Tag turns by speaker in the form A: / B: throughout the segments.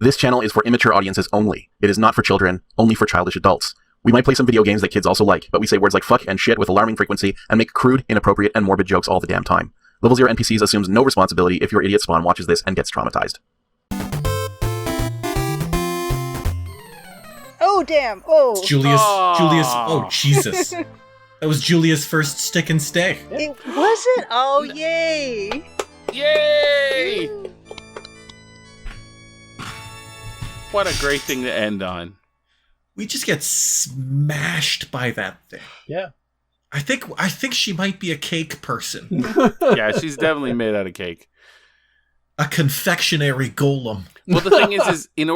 A: This channel is for immature audiences only. It is not for children, only for childish adults. We might play some video games that kids also like, but we say words like fuck and shit with alarming frequency and make crude, inappropriate, and morbid jokes all the damn time. Level 0 NPCs assumes no responsibility if your idiot spawn watches this and gets traumatized.
B: Oh, damn. Oh.
C: Julius. Oh, Jesus. That was Julia's first stick and stay.
B: It wasn't? Oh, yay.
D: Yay! What a great thing to end on.
C: We just get smashed by that thing.
E: Yeah.
C: I think she might be a cake person.
D: Yeah, she's definitely made out of cake.
C: A confectionery golem.
D: Well, the thing is in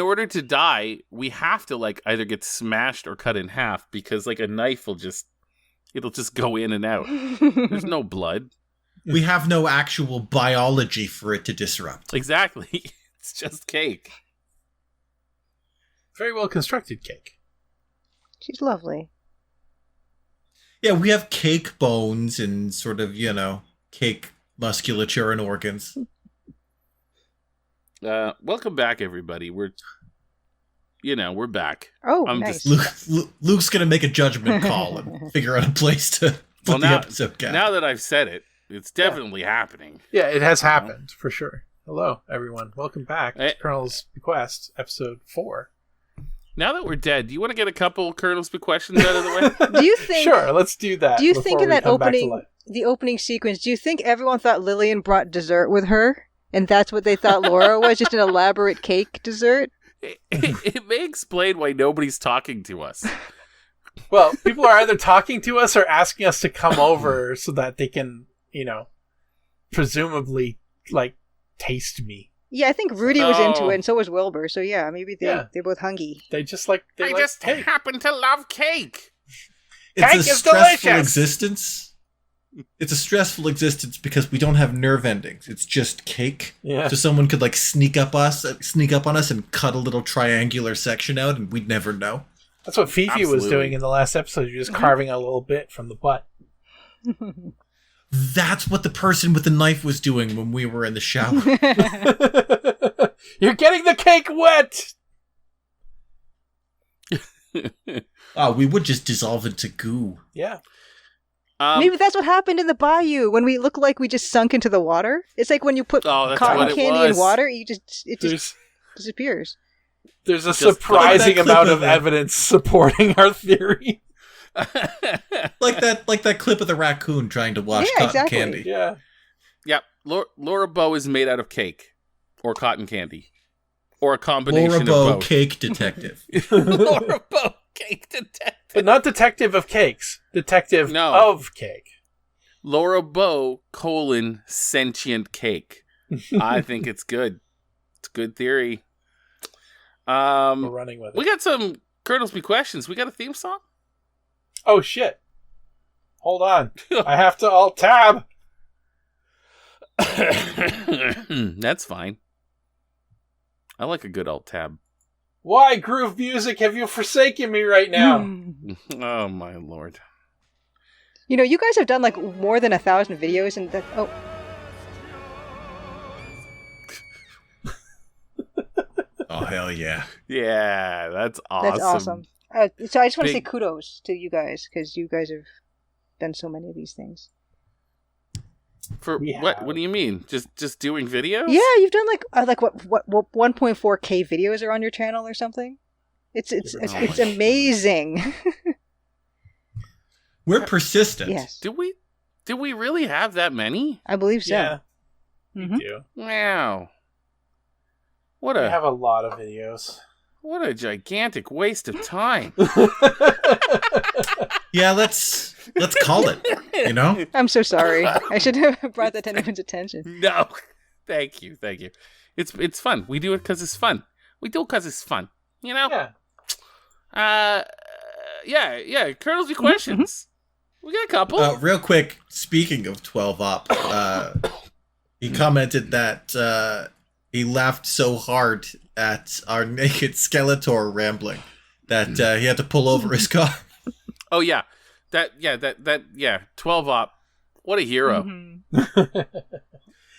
D: order to die, we have to like either get smashed or cut in half because like a knife it'll just go in and out. There's no blood.
C: We have no actual biology for it to disrupt.
D: Exactly. It's just cake.
E: Very well constructed cake.
B: She's lovely.
C: Yeah, we have cake bones and sort of, cake musculature and organs.
D: Welcome back, everybody. We're back.
B: Oh,
D: I'm
B: nice.
C: Luke's going to make a judgment call and figure out a place to put the episode cap.
D: Now that I've said it, it's definitely happening.
E: Yeah, it has happened, for sure. Hello, everyone. Welcome back to Colonel's Bequest, Episode 4.
D: Now that we're dead, do you want to get a couple Colonel's Bequestions out of the way?
B: Do you think...
E: Sure, let's do that.
B: Do you think in that the opening sequence, do you think everyone thought Lillian brought dessert with her? And that's what they thought Laura was? Just an elaborate cake dessert?
D: It may explain why nobody's talking to us.
E: Well, people are either talking to us or asking us to come over so that they can, presumably, taste me.
B: Yeah, I think Rudy was into it, and so was Wilbur. So yeah, maybe they're both hungry.
E: They just
D: I just happen to love cake.
C: It's
E: Cake
C: a
E: is
C: stressful
E: delicious.
C: existence. It's a stressful existence because we don't have nerve endings. It's just cake.
E: Yeah.
C: So someone could sneak up on us and cut a little triangular section out, and we'd never know.
E: That's what Fifi was
D: Absolutely.
E: doing in the last episode. You're just carving a little bit from the butt.
C: That's what the person with the knife was doing when we were in the shower.
E: You're getting the cake wet!
C: We would just dissolve into goo.
E: Yeah.
B: Maybe that's what happened in the bayou when we look like we just sunk into the water. It's like when you put
D: that's
B: cotton
D: what it
B: candy
D: was.
B: in water, it just disappears.
E: There's a
D: Just
E: surprising
C: like that
E: amount
C: clip
E: of
C: of it.
E: evidence supporting our theory.
C: Like that clip of the raccoon trying to wash
B: Yeah,
C: cotton
B: exactly.
C: candy.
E: Yeah.
D: Yep. Laura Bow is made out of cake. Or cotton candy. Or a combination
C: Laura
D: of
C: Bow,
D: both.
C: cake detective.
D: Laura Bow, cake detective.
E: But not detective of cakes. Detective
D: No.
E: of cake.
D: Laura Bow, sentient cake. I think it's good. It's a good theory.
E: We're running with it.
D: We got some Colonel's Bequestions. We got a theme song?
E: Oh, shit. Hold on. I have to alt-tab.
D: That's fine. I like a good alt-tab.
E: Why, Groove Music, have you forsaken me right now?
D: Oh, my lord.
B: You guys have done more than 1,000 videos, and
C: Oh, hell yeah.
D: Yeah, that's awesome.
B: that's awesome. So I just want to say kudos to you guys because you guys have done so many of these things.
D: For what? What do you mean? Just doing videos?
B: Yeah, you've done what 1.4K videos are on your channel or something. It's amazing.
C: We're persistent.
B: Yes,
D: Did we really have that many?
B: I believe so.
E: Yeah,
B: Mhm.
E: we do.
D: Wow.
E: We have a lot of videos.
D: What a gigantic waste of time.
C: Yeah, let's call it,
B: I'm so sorry. I should have brought that to anyone's attention.
D: No. Thank you. It's fun. We do it because it's fun. We do it because it's fun.
E: Yeah.
D: Yeah. Colonel's Bequestions. We got a couple.
C: Real quick, speaking of 12 Op, he commented that he laughed so hard at our naked Skeletor rambling that he had to pull over his car.
D: Oh yeah. That 12 Op. What a hero.
B: Mhm.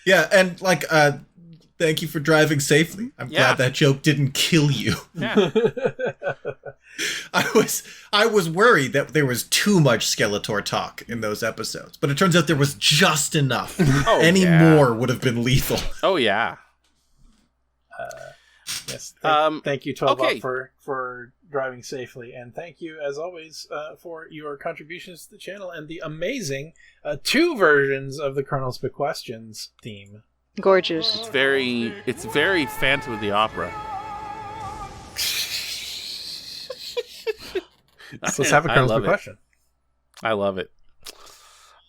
C: Yeah, and Thank you for driving safely. I'm glad that joke didn't kill you.
D: Yeah.
C: I was worried that there was too much Skeletor talk in those episodes, but it turns out there was just enough. More would have been lethal.
D: Oh yeah.
E: Yes. Thank you, 12 Up, for driving safely, and thank you, as always, for your contributions to the channel and the amazing 2 versions of the Colonel's Bequestions theme.
B: Gorgeous.
D: It's very Phantom of the Opera.
E: So let's have a Colonel's Bequestion.
D: I love it.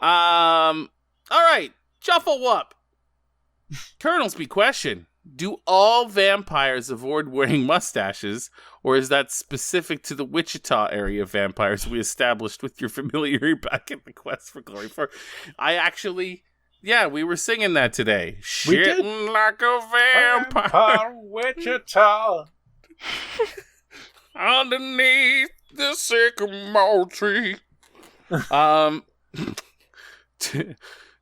D: All right, Shuffle Up. Colonel's Bequestion. Do all vampires avoid wearing mustaches, or is that specific to the Wichita area of vampires we established with your familiar back in the Quest for Glory 4? I actually, we were singing that today. Shitting like a vampire.
E: Wichita.
D: Underneath the sycamore tree.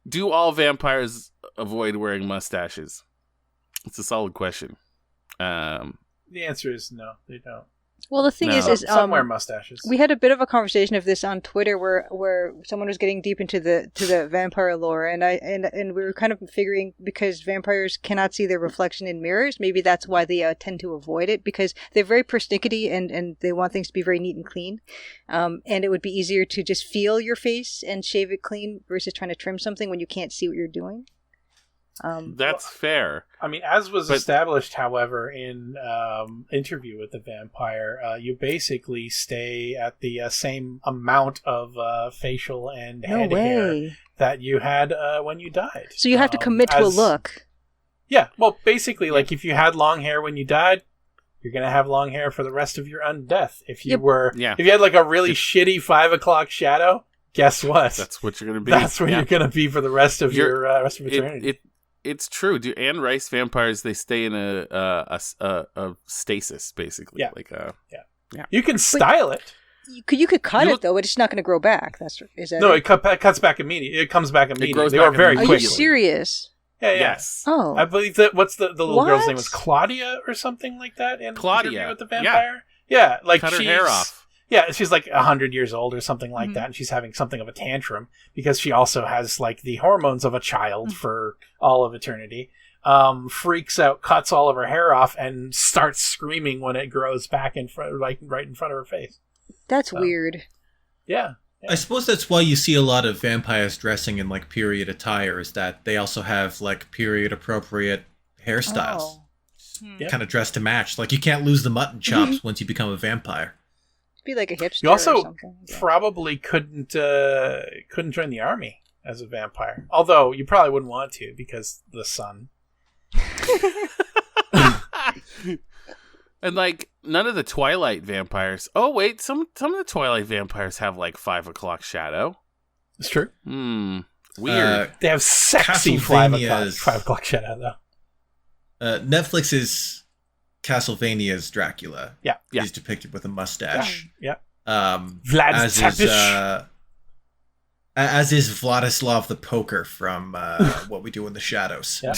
D: Do all vampires avoid wearing mustaches? It's a solid question.
E: The answer is no, they don't.
B: Well, the thing is
E: some wear mustaches.
B: We had a bit of a conversation of this on Twitter, where someone was getting deep into the vampire lore, and we were kind of figuring, because vampires cannot see their reflection in mirrors, maybe that's why they tend to avoid it, because they're very persnickety and they want things to be very neat and clean, and it would be easier to just feel your face and shave it clean versus trying to trim something when you can't see what you're doing.
D: That's fair.
E: I mean, as was established, however, in Interview with the Vampire, you basically stay at the same amount of facial and head hair that you had when you died.
B: So you have to commit to a look.
E: Yeah, well, basically, like if you had long hair when you died, you're gonna have long hair for the rest of your undeath. If you if you had like a really shitty 5 o'clock shadow, guess what?
D: That's what you're gonna be.
E: That's what you're gonna be for the rest of your rest of eternity.
D: It's true. Do Anne Rice vampires? They stay in a stasis, basically.
E: Yeah.
D: Yeah.
E: You can style it.
B: You could cut it though. It's just not going to grow back.
E: It cuts back immediately. It comes back immediately. They
D: are
E: very quick.
B: Are you serious?
E: Yeah.
D: Yes.
B: Oh,
E: I believe that. What's the little girl's name? Was Claudia or something like that? In
D: Claudia
E: Interview with the Vampire. Yeah, like
D: cut her hair off.
E: Yeah, she's like 100 years old or something like that, and she's having something of a tantrum because she also has like the hormones of a child for all of eternity. Freaks out, cuts all of her hair off, and starts screaming when it grows back in front, like right in front of her face.
B: That's weird.
E: Yeah.
C: I suppose that's why you see a lot of vampires dressing in like period attire, is that they also have like period appropriate hairstyles. Kind of dressed to match. Like you can't lose the mutton chops once you become a vampire.
B: Be like a hipster.
E: You also
B: or something.
E: probably couldn't join the army as a vampire. Although you probably wouldn't want to because the sun.
D: And like none of the Twilight vampires. Oh wait, some of the Twilight vampires have like 5 o'clock shadow.
E: It's true.
D: Weird.
E: They have sexy 5 o'clock shadow though.
C: Netflix's Castlevania's Dracula.
E: Yeah.
C: He's depicted with a mustache.
E: Yeah.
C: Vlad as is Vladislav the Poker from What We Do in the Shadows.
E: Yeah.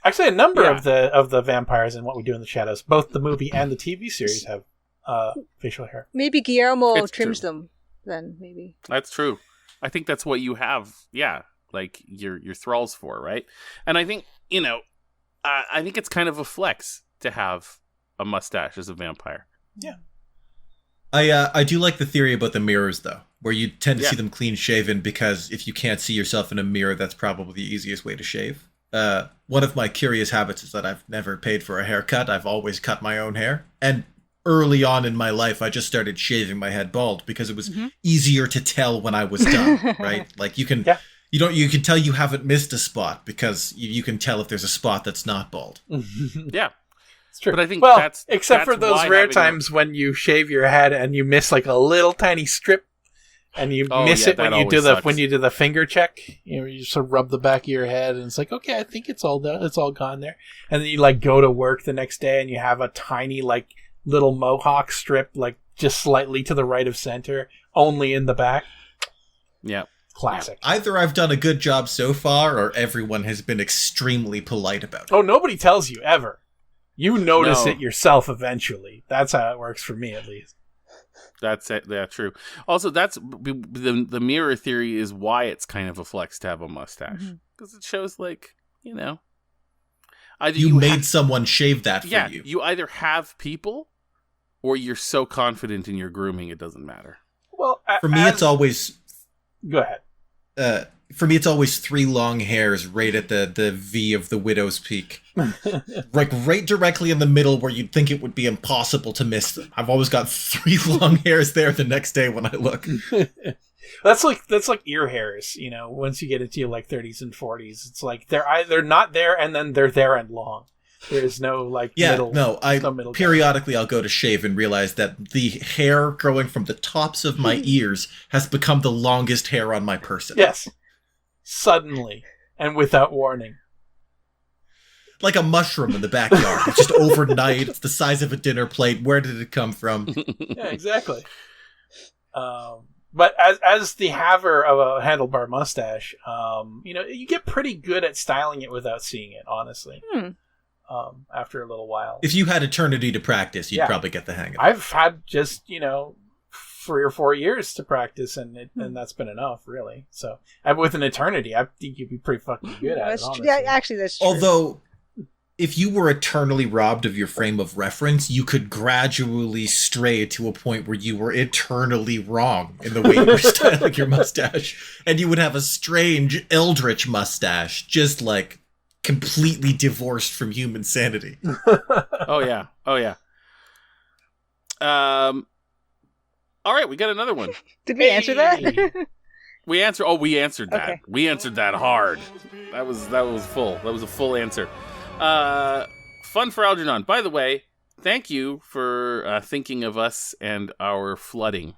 E: Actually, a number of the vampires in What We Do in the Shadows, both the movie and the TV series, have facial hair.
B: Maybe Guillermo trims them. Then maybe
D: that's true. I think that's what you have. Yeah, like your thralls for, right? And I think I think it's kind of a flex to have a mustache as a vampire.
E: Yeah.
C: I do like the theory about the mirrors, though, where you tend to see them clean shaven because if you can't see yourself in a mirror, that's probably the easiest way to shave. One of my curious habits is that I've never paid for a haircut. I've always cut my own hair. And early on in my life, I just started shaving my head bald because it was easier to tell when I was done, right? Like you can tell you haven't missed a spot because you can tell if there's a spot that's not bald.
D: Yeah.
E: It's true.
D: But I think
E: except for those rare times when you shave your head and you miss like a little tiny strip, and you miss it when you do the finger check. You sort of rub the back of your head, and it's like, okay, I think it's all done. It's all gone there. And then you like go to work the next day, and you have a tiny like little mohawk strip, like just slightly to the right of center, only in the back.
D: Yeah.
E: classic.
C: Either I've done a good job so far, or everyone has been extremely polite about it.
E: Oh, nobody tells you ever. You notice it yourself eventually. That's how it works for me, at least.
D: That's it. Yeah, true. Also, that's the mirror theory is why it's kind of a flex to have a mustache, because it shows, like, you know, either
C: you made someone shave that for you.
D: You either have people, or you're so confident in your grooming it doesn't matter.
E: Well,
C: for me, it's always.
E: Go ahead.
C: For me, it's always 3 long hairs right at the V of the widow's peak. Like right directly in the middle where you'd think it would be impossible to miss them. I've always got 3 long hairs there the next day when I look.
E: That's like ear hairs, you know, once you get into your like 30s and 40s. It's like they're not there and then they're there and long. There's no like middle. No,
C: middle periodically I'll go to shave and realize that the hair growing from the tops of my ears has become the longest hair on my person.
E: Yes. Suddenly and without warning.
C: Like a mushroom in the backyard. It's just overnight. It's the size of a dinner plate. Where did it come from?
E: Yeah, exactly. But as the haver of a handlebar mustache, you know, you get pretty good at styling it without seeing it, honestly. After a little while.
C: If you had eternity to practice, you'd probably get the hang of it.
E: I've had just, you know, 3 or 4 years to practice, and that's been enough, really. So, with an eternity, I think you'd be pretty fucking good at it, honestly.
B: Yeah, actually, that's true.
C: Although, if you were eternally robbed of your frame of reference, you could gradually stray to a point where you were eternally wrong in the way you were styling your mustache. And you would have a strange eldritch mustache, just like completely divorced from human sanity.
D: Oh, yeah. All right, we got another one.
B: Did we answer that?
D: We answered that. Okay. We answered that hard. That was full. That was a full answer. Fun for Algernon. By the way, thank you for thinking of us and our flooding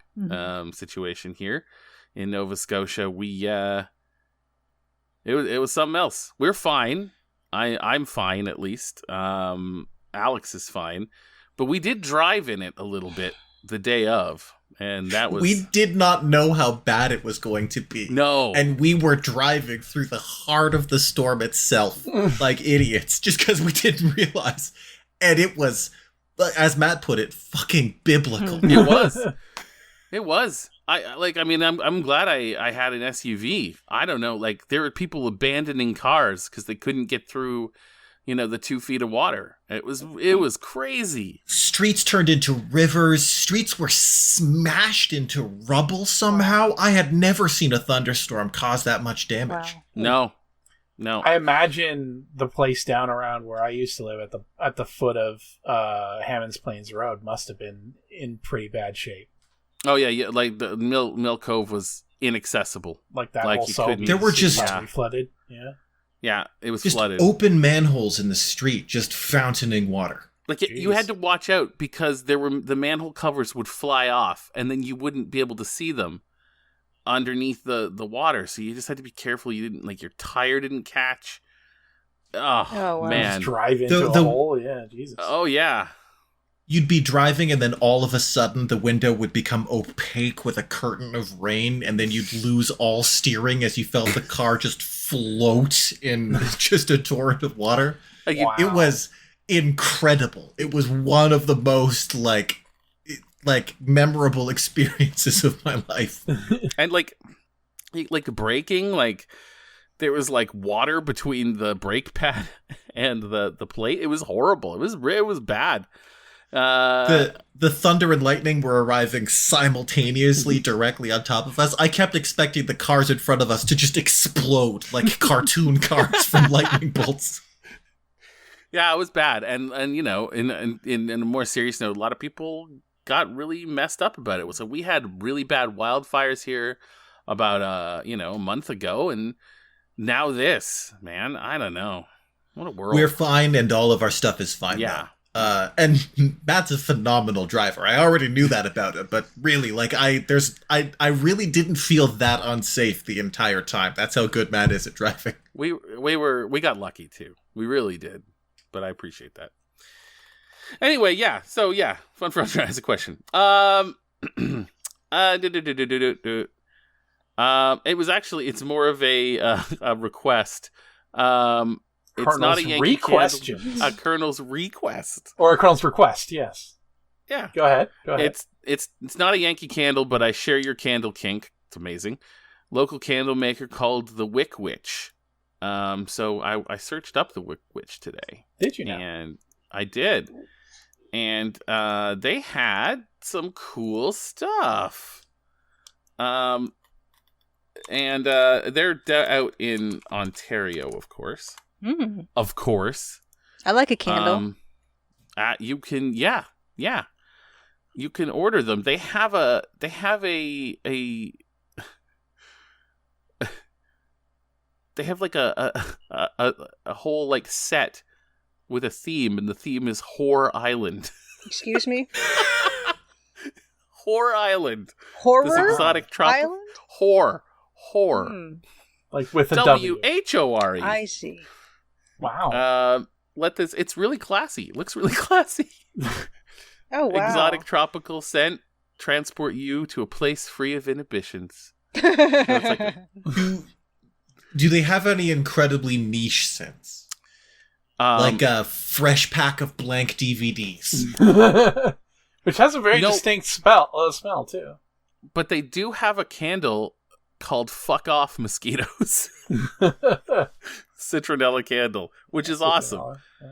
D: situation here in Nova Scotia. We it was something else. We're fine. I'm fine, at least. Alex is fine, but we did drive in it a little bit the day of. And that was...
C: We did not know how bad it was going to be.
D: No.
C: And we were driving through the heart of the storm itself like idiots just because we didn't realize. And it was, as Matt put it, fucking biblical.
D: It was. It was. I'm glad I had an SUV. I don't know. Like, there were people abandoning cars because they couldn't get through, you know, the 2 feet of water. It was crazy. Streets
C: turned into rivers. Streets were smashed into rubble somehow. I had never seen a thunderstorm cause that much damage.
D: Wow. No.
E: I imagine the place down around where I used to live at the foot of Hammond's Plains Road must have been in pretty bad shape.
D: Oh yeah. Like the Mill Cove was inaccessible.
E: Like that whole zone.
C: There were just
E: flooded. Yeah.
D: Yeah, it was
C: just
D: flooded.
C: Open manholes in the street, just fountaining water.
D: Like you had to watch out because the manhole covers would fly off, and then you wouldn't be able to see them underneath the water. So you just had to be careful. You didn't your tire didn't catch. Oh wow. Man,
E: just drive into a hole. Yeah, Jesus.
D: Oh yeah.
C: You'd be driving, and then all of a sudden, the window would become opaque with a curtain of rain, and then you'd lose all steering as you felt the car just float in just a torrent of water.
D: Wow.
C: It was incredible. It was one of the most memorable experiences of my life.
D: And like braking, there was water between the brake pad and the plate. It was horrible. It was bad.
C: The thunder and lightning were arriving simultaneously directly on top of us. I kept expecting the cars in front of us to just explode like cartoon cars from lightning bolts.
D: Yeah, it was bad. And you know, in a more serious note, a lot of people got really messed up about it. So we had really bad wildfires here about a month ago, and now this, man, I don't know. What a world.
C: We're fine, and all of our stuff is fine now. And Matt's a phenomenal driver. I already knew that about him, but really, I really didn't feel that unsafe the entire time. That's how good Matt is at driving.
D: We got lucky too. We really did, but I appreciate that. Anyway, yeah. So yeah, fun for us to ask a question. It's more of a request. It's not a Yankee
E: Requestion.
D: Candle, a Colonel's request.
E: Or a Colonel's request, yes.
D: Yeah.
E: Go ahead.
D: It's not a Yankee Candle, but I share your candle kink. It's amazing. Local candle maker called the Wick Witch. So I searched up the Wick Witch today.
E: Did you know?
D: And I did. And they had some cool stuff. And they're out in Ontario, of course.
B: Mm.
D: Of course.
B: I like a candle.
D: You can, yeah. You can order them. They have a they have like a whole like set with a theme, and the theme is Whore Island.
B: Excuse me?
D: Whore Island.
B: Horror
D: This exotic tropical
B: Island?
D: Whore.
E: Like with a W.
D: WHORE.
B: I see.
E: Wow.
D: It's really classy. It looks really classy.
B: Oh, wow.
D: Exotic tropical scent, transport you to a place free of inhibitions.
C: Do they have any incredibly niche scents? Like a fresh pack of blank DVDs.
E: Which has a very distinct smell too.
D: But they do have a candle called Fuck Off Mosquitoes. Citronella candle, which is awesome.
E: Yeah.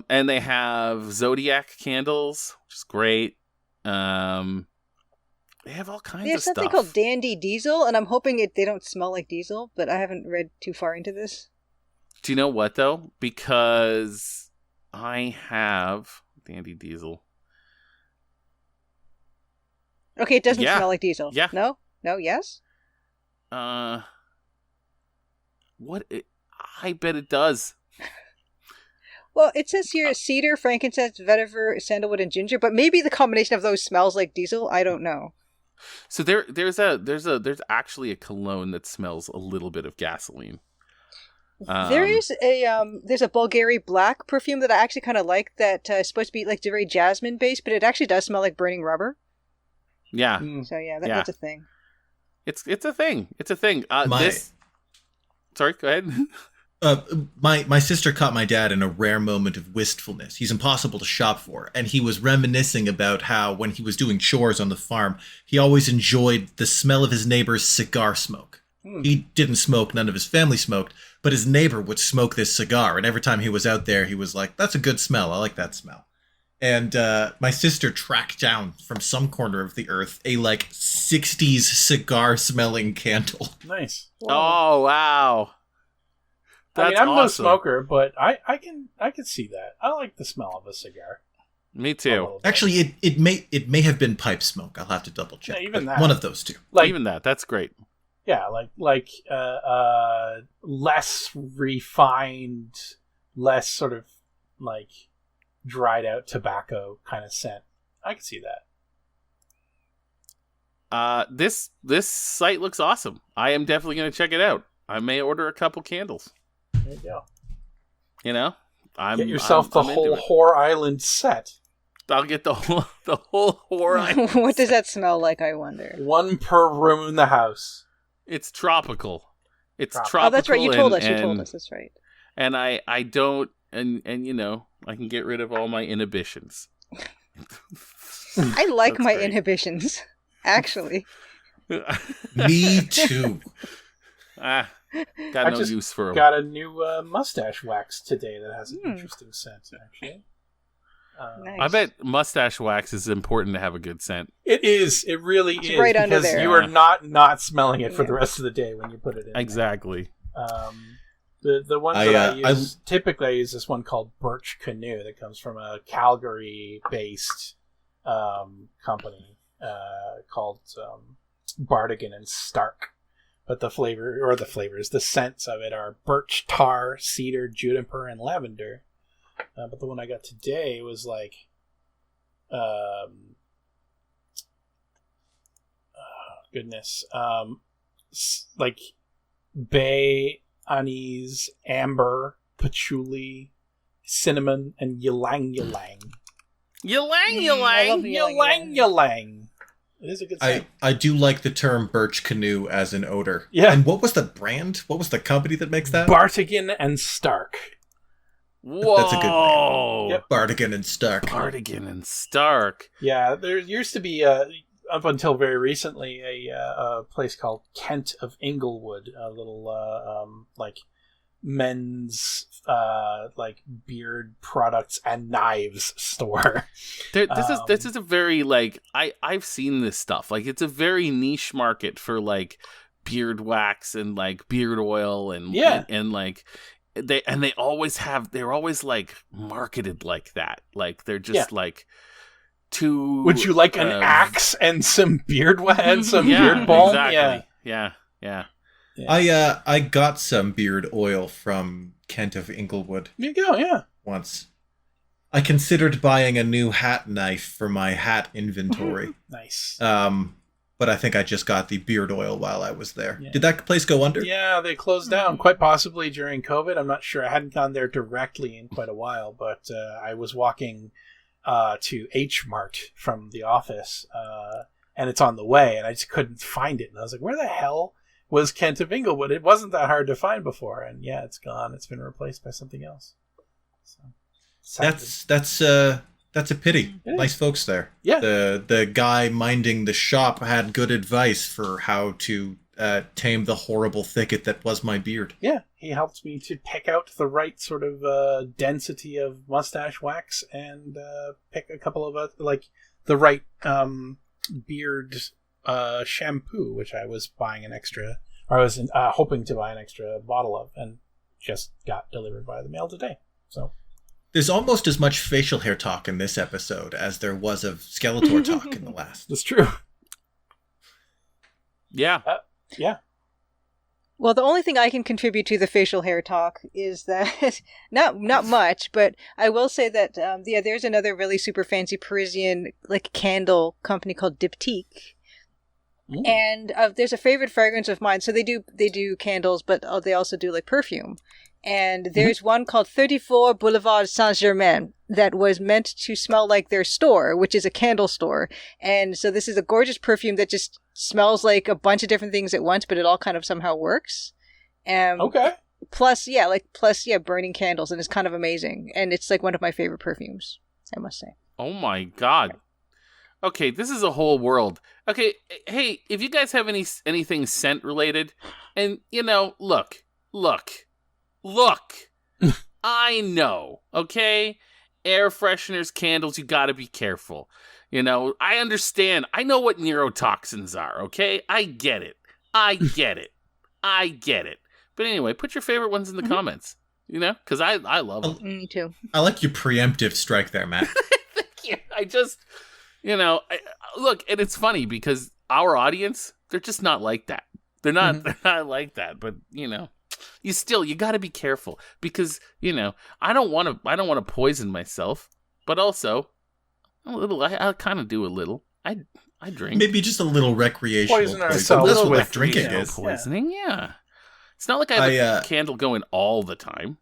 D: And they have Zodiac candles, which is great. They have all kinds of stuff.
B: There's something called Dandy Diesel, and I'm hoping they don't smell like diesel, but I haven't read too far into this.
D: Do you know what, though? Because I have Dandy Diesel.
B: Okay, it doesn't smell like diesel.
D: Yeah.
B: No? Yes?
D: What? I bet it does.
B: Well, it says here cedar, frankincense, vetiver, sandalwood, and ginger, but maybe the combination of those smells like diesel. I don't know.
D: So there's actually a cologne that smells a little bit of gasoline.
B: There's a Bulgari black perfume that I actually kind of like that is supposed to be like very jasmine based, but it actually does smell like burning rubber.
D: Yeah.
B: So that's a thing.
D: It's a thing. It's a thing. Sorry, go ahead.
C: My sister caught my dad in a rare moment of wistfulness. He's impossible to shop for, and he was reminiscing about how when he was doing chores on the farm, he always enjoyed the smell of his neighbor's cigar smoke. He didn't smoke, none of his family smoked, but his neighbor would smoke this cigar, and every time he was out there, he was like, "That's a good smell. I like that smell." And my sister tracked down from some corner of the earth a 60s cigar smelling candle.
E: Nice.
D: Oh wow.
E: I'm no smoker, but I can see that. I like the smell of a cigar.
D: Me too.
C: Actually, it may have been pipe smoke. I'll have to double check.
E: Yeah, even that.
C: One of those two.
D: Even that. That's great.
E: Yeah, less refined, less sort of dried out tobacco kind of scent. I can see that.
D: This site looks awesome. I am definitely going to check it out. I may order a couple candles.
E: There you go.
D: You know,
E: get yourself the whole Whore Island set.
D: I'll get the whole Whore Island.
B: What does that smell like, I wonder?
E: One per room in the house.
D: It's tropical. It's tropical.
B: Oh, that's right. You told us. That's right.
D: And I don't, and you know, I can get rid of all my inhibitions.
B: I like my inhibitions, actually.
C: Me too.
D: Got no use for them.
E: Got a new mustache wax today that has an interesting scent, actually.
B: Nice.
D: I bet mustache wax is important to have a good scent.
E: It is. It really is.
B: Right under
E: because
B: there.
E: You are not smelling it for the rest of the day when you put it in.
D: Exactly.
E: The ones that I use, typically I use this one called Birch Canoe that comes from a Calgary-based company called Bardigan and Stark. But the scents of it are birch tar, cedar, juniper, and lavender. But the one I got today was bay, anise, amber, patchouli, cinnamon, and ylang ylang.
D: Ylang
B: I love
D: ylang.
E: Ylang ylang. It is a good scent.
C: I do like the term birch canoe as an odor.
E: Yeah.
C: And what was the brand? What was the company that makes that?
E: Bartigan and Stark.
D: Whoa!
C: That's a good name.
E: Yep.
C: Bartigan and Stark.
D: Bartigan and Stark.
E: Yeah, there used to be, up until very recently, a place called Kent of Inglewood, a little, men's beard products and knives store.
D: This is a very I've seen this stuff. Like, it's a very niche market for like beard wax and like beard oil and they're always like marketed like that. Like they're just like too.
E: Would you like an axe and some beard and some beard balm?
D: Exactly. Yeah.
C: I got some beard oil from Kent of Inglewood.
E: There you go, yeah.
C: Once. I considered buying a new hat knife for my hat inventory.
E: Nice.
C: But I think I just got the beard oil while I was there. Yeah. Did that place go under?
E: Yeah, they closed down, quite possibly during COVID. I'm not sure. I hadn't gone there directly in quite a while, but I was walking to H Mart from the office, and it's on the way, and I just couldn't find it. And I was like, where the hell was Kent of Inglewood? It wasn't that hard to find before, and yeah, it's gone. It's been replaced by something else. So,
C: that's a pity. Nice folks there.
E: Yeah.
C: The guy minding the shop had good advice for how to tame the horrible thicket that was my beard.
E: Yeah, he helped me to pick out the right sort of density of mustache wax and pick a couple of the right beard shampoo, which I was buying hoping to buy an extra bottle of, and just got delivered by the mail today. So.
C: There's almost as much facial hair talk in this episode as there was of Skeletor talk in the last.
E: That's true.
D: Yeah.
E: Yeah.
B: Well, the only thing I can contribute to the facial hair talk is that not much, but I will say that there's another really super fancy Parisian candle company called Diptyque. Ooh. And there's a favorite fragrance of mine. So they do candles, but they also do perfume. And there's one called 34 Boulevard Saint-Germain that was meant to smell like their store, which is a candle store. And so this is a gorgeous perfume that just smells like a bunch of different things at once, but it all kind of somehow works.
E: Okay.
B: Plus, burning candles, and it's kind of amazing. And it's one of my favorite perfumes, I must say.
D: Oh my God. Okay, this is a whole world. Okay, hey, if you guys have anything scent related, and look, I know, okay? Air fresheners, candles, you gotta be careful. I understand. I know what neurotoxins are, okay? I get it. But anyway, put your favorite ones in the comments, because I love them.
B: Me too.
C: I like your preemptive strike there, Matt.
D: Thank you. I just, look, and it's funny because our audience, they're just not like that. They're not like that, but, you got to be careful because, I don't want to poison myself, but also a little, I kind of do a little. I drink.
C: Maybe just a little recreational.
E: Poison ourselves.
C: That's what
E: with
C: drinking is.
D: Poisoning, yeah. It's not like I have a candle going all the time.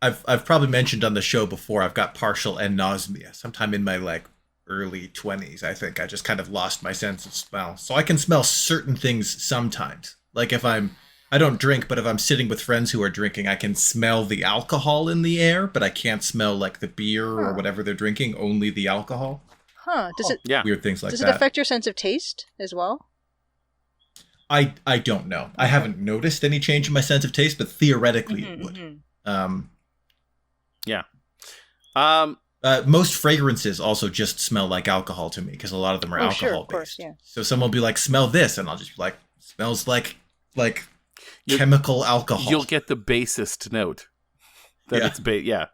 C: I've probably mentioned on the show before, I've got partial anosmia. Sometime in my early 20s, I think I just kind of lost my sense of smell. So I can smell certain things sometimes. I don't drink, but if I'm sitting with friends who are drinking, I can smell the alcohol in the air, but I can't smell the beer or whatever they're drinking, only the alcohol.
B: Huh. Does it?
D: Yeah.
C: Weird things like that.
B: Does it affect your sense of taste as well?
C: I don't know. I haven't noticed any change in my sense of taste, but theoretically it would.
D: Yeah.
C: Most fragrances also just smell like alcohol to me because a lot of them are alcohol-based.
B: Sure, of course, yeah.
C: So someone will be like, smell this, and I'll just be like, smells like chemical alcohol.
D: You'll get the bassist note. That it's yeah.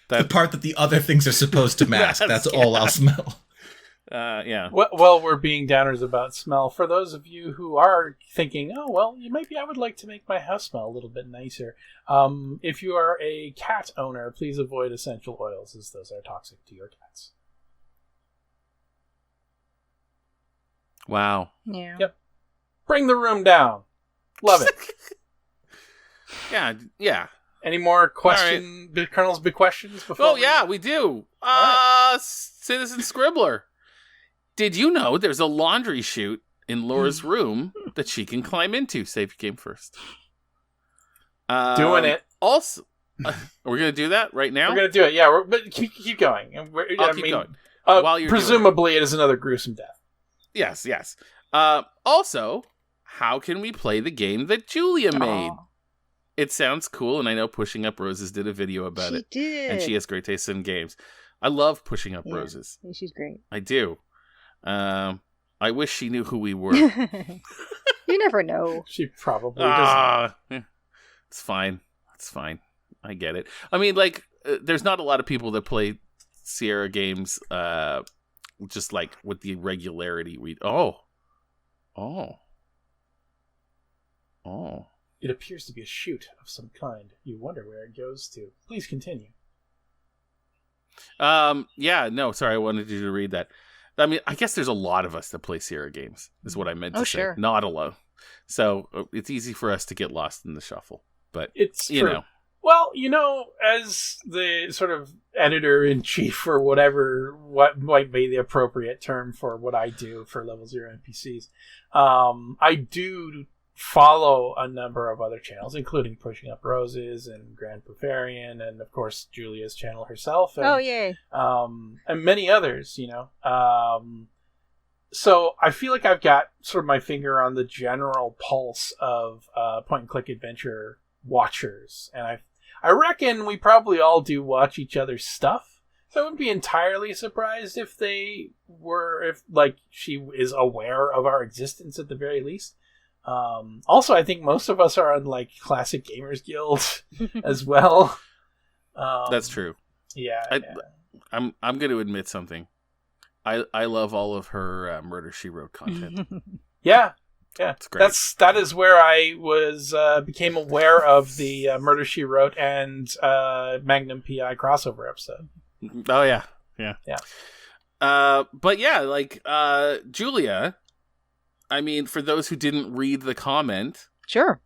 C: The part that the other things are supposed to mask. That's all I'll smell.
D: Yeah.
E: Well, we're being downers about smell. For those of you who are thinking, maybe I would like to make my house smell a little bit nicer. If you are a cat owner, please avoid essential oils, as those are toxic to your cats.
D: Wow.
B: Yeah.
E: Yep. Bring the room down. Love it.
D: Yeah.
E: Any more Colonel's big questions before?
D: Oh, yeah, we do. Citizen Scribbler. Did you know there's a laundry chute in Laura's room that she can climb into? Save your game first.
E: Doing it.
D: Also, are we going to do that right now?
E: We're going to do it, yeah. But keep going.
D: I'll keep going.
E: While you're presumably, it is another gruesome death.
D: Yes. Also, how can we play the game that Julia made? It sounds cool, and I know Pushing Up Roses did a video about it.
B: She did.
D: And she has great taste in games. I love Pushing Up Roses.
B: She's great.
D: I do. I wish she knew who we were.
B: You never know.
E: She probably doesn't.
D: It's fine. It's fine. I get it. I mean, like, there's not a lot of people that play Sierra games just, like, with the regularity we... Oh.
E: It appears to be a chute of some kind. You wonder where it goes to. Please continue.
D: Yeah, no, sorry, I wanted you to read that. I mean, I guess there's a lot of us that play Sierra games, is what I meant to say.
B: Sure.
D: Not alone. So it's easy for us to get lost in the shuffle. But,
E: it's
D: you know.
E: Well, as the sort of editor-in-chief or whatever, what might be the appropriate term for what I do for Level 0 NPCs, I do follow a number of other channels, including Pushing Up Roses and Grand Bavarian, and of course Julia's channel herself. And,
B: yay!
E: And many others, So I feel like I've got sort of my finger on the general pulse of point-and-click adventure watchers, and I reckon we probably all do watch each other's stuff. So I wouldn't be entirely surprised if she is aware of our existence at the very least. Also, I think most of us are on like Classic Gamers Guild as well.
D: That's true.
E: Yeah,
D: I'm going to admit something. I love all of her Murder, She Wrote content.
E: Yeah,
D: it's great.
E: That is where I became aware of the Murder, She Wrote and Magnum PI crossover episode.
D: Oh yeah. But yeah, like Julia. I mean, for those who didn't read the comment,
B: sure.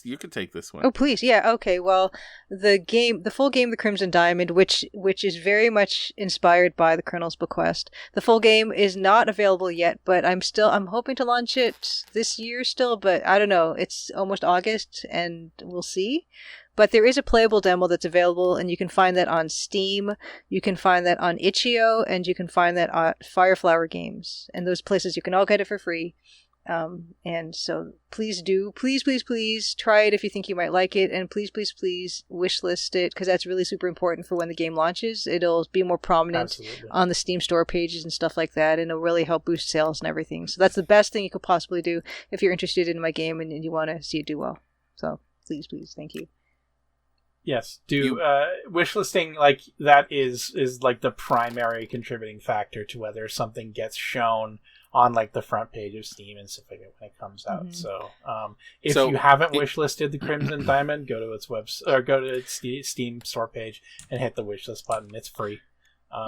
D: You could take this one.
B: Oh, please. Yeah. Okay. Well, the full game, The Crimson Diamond, which is very much inspired by the Colonel's Bequest. The full game is not available yet, but I'm hoping to launch it this year still, but I don't know. It's almost August and we'll see. But there is a playable demo that's available, and you can find that on Steam, you can find that on Itch.io, and you can find that on Fireflower Games. And those places, you can all get it for free. And so please try it if you think you might like it, and please wishlist it, because that's really super important for when the game launches. It'll be more prominent on the Steam store pages and stuff like that, and it'll really help boost sales and everything. So that's the best thing you could possibly do if you're interested in my game and you want to see it do well. So please, thank you.
E: Yes, wishlisting like that is like the primary contributing factor to whether something gets shown on like the front page of Steam and stuff like that when it comes out. Mm-hmm. So, if you haven't wishlisted the Crimson Diamond, go to its website or go to its Steam store page and hit the wishlist button. It's free.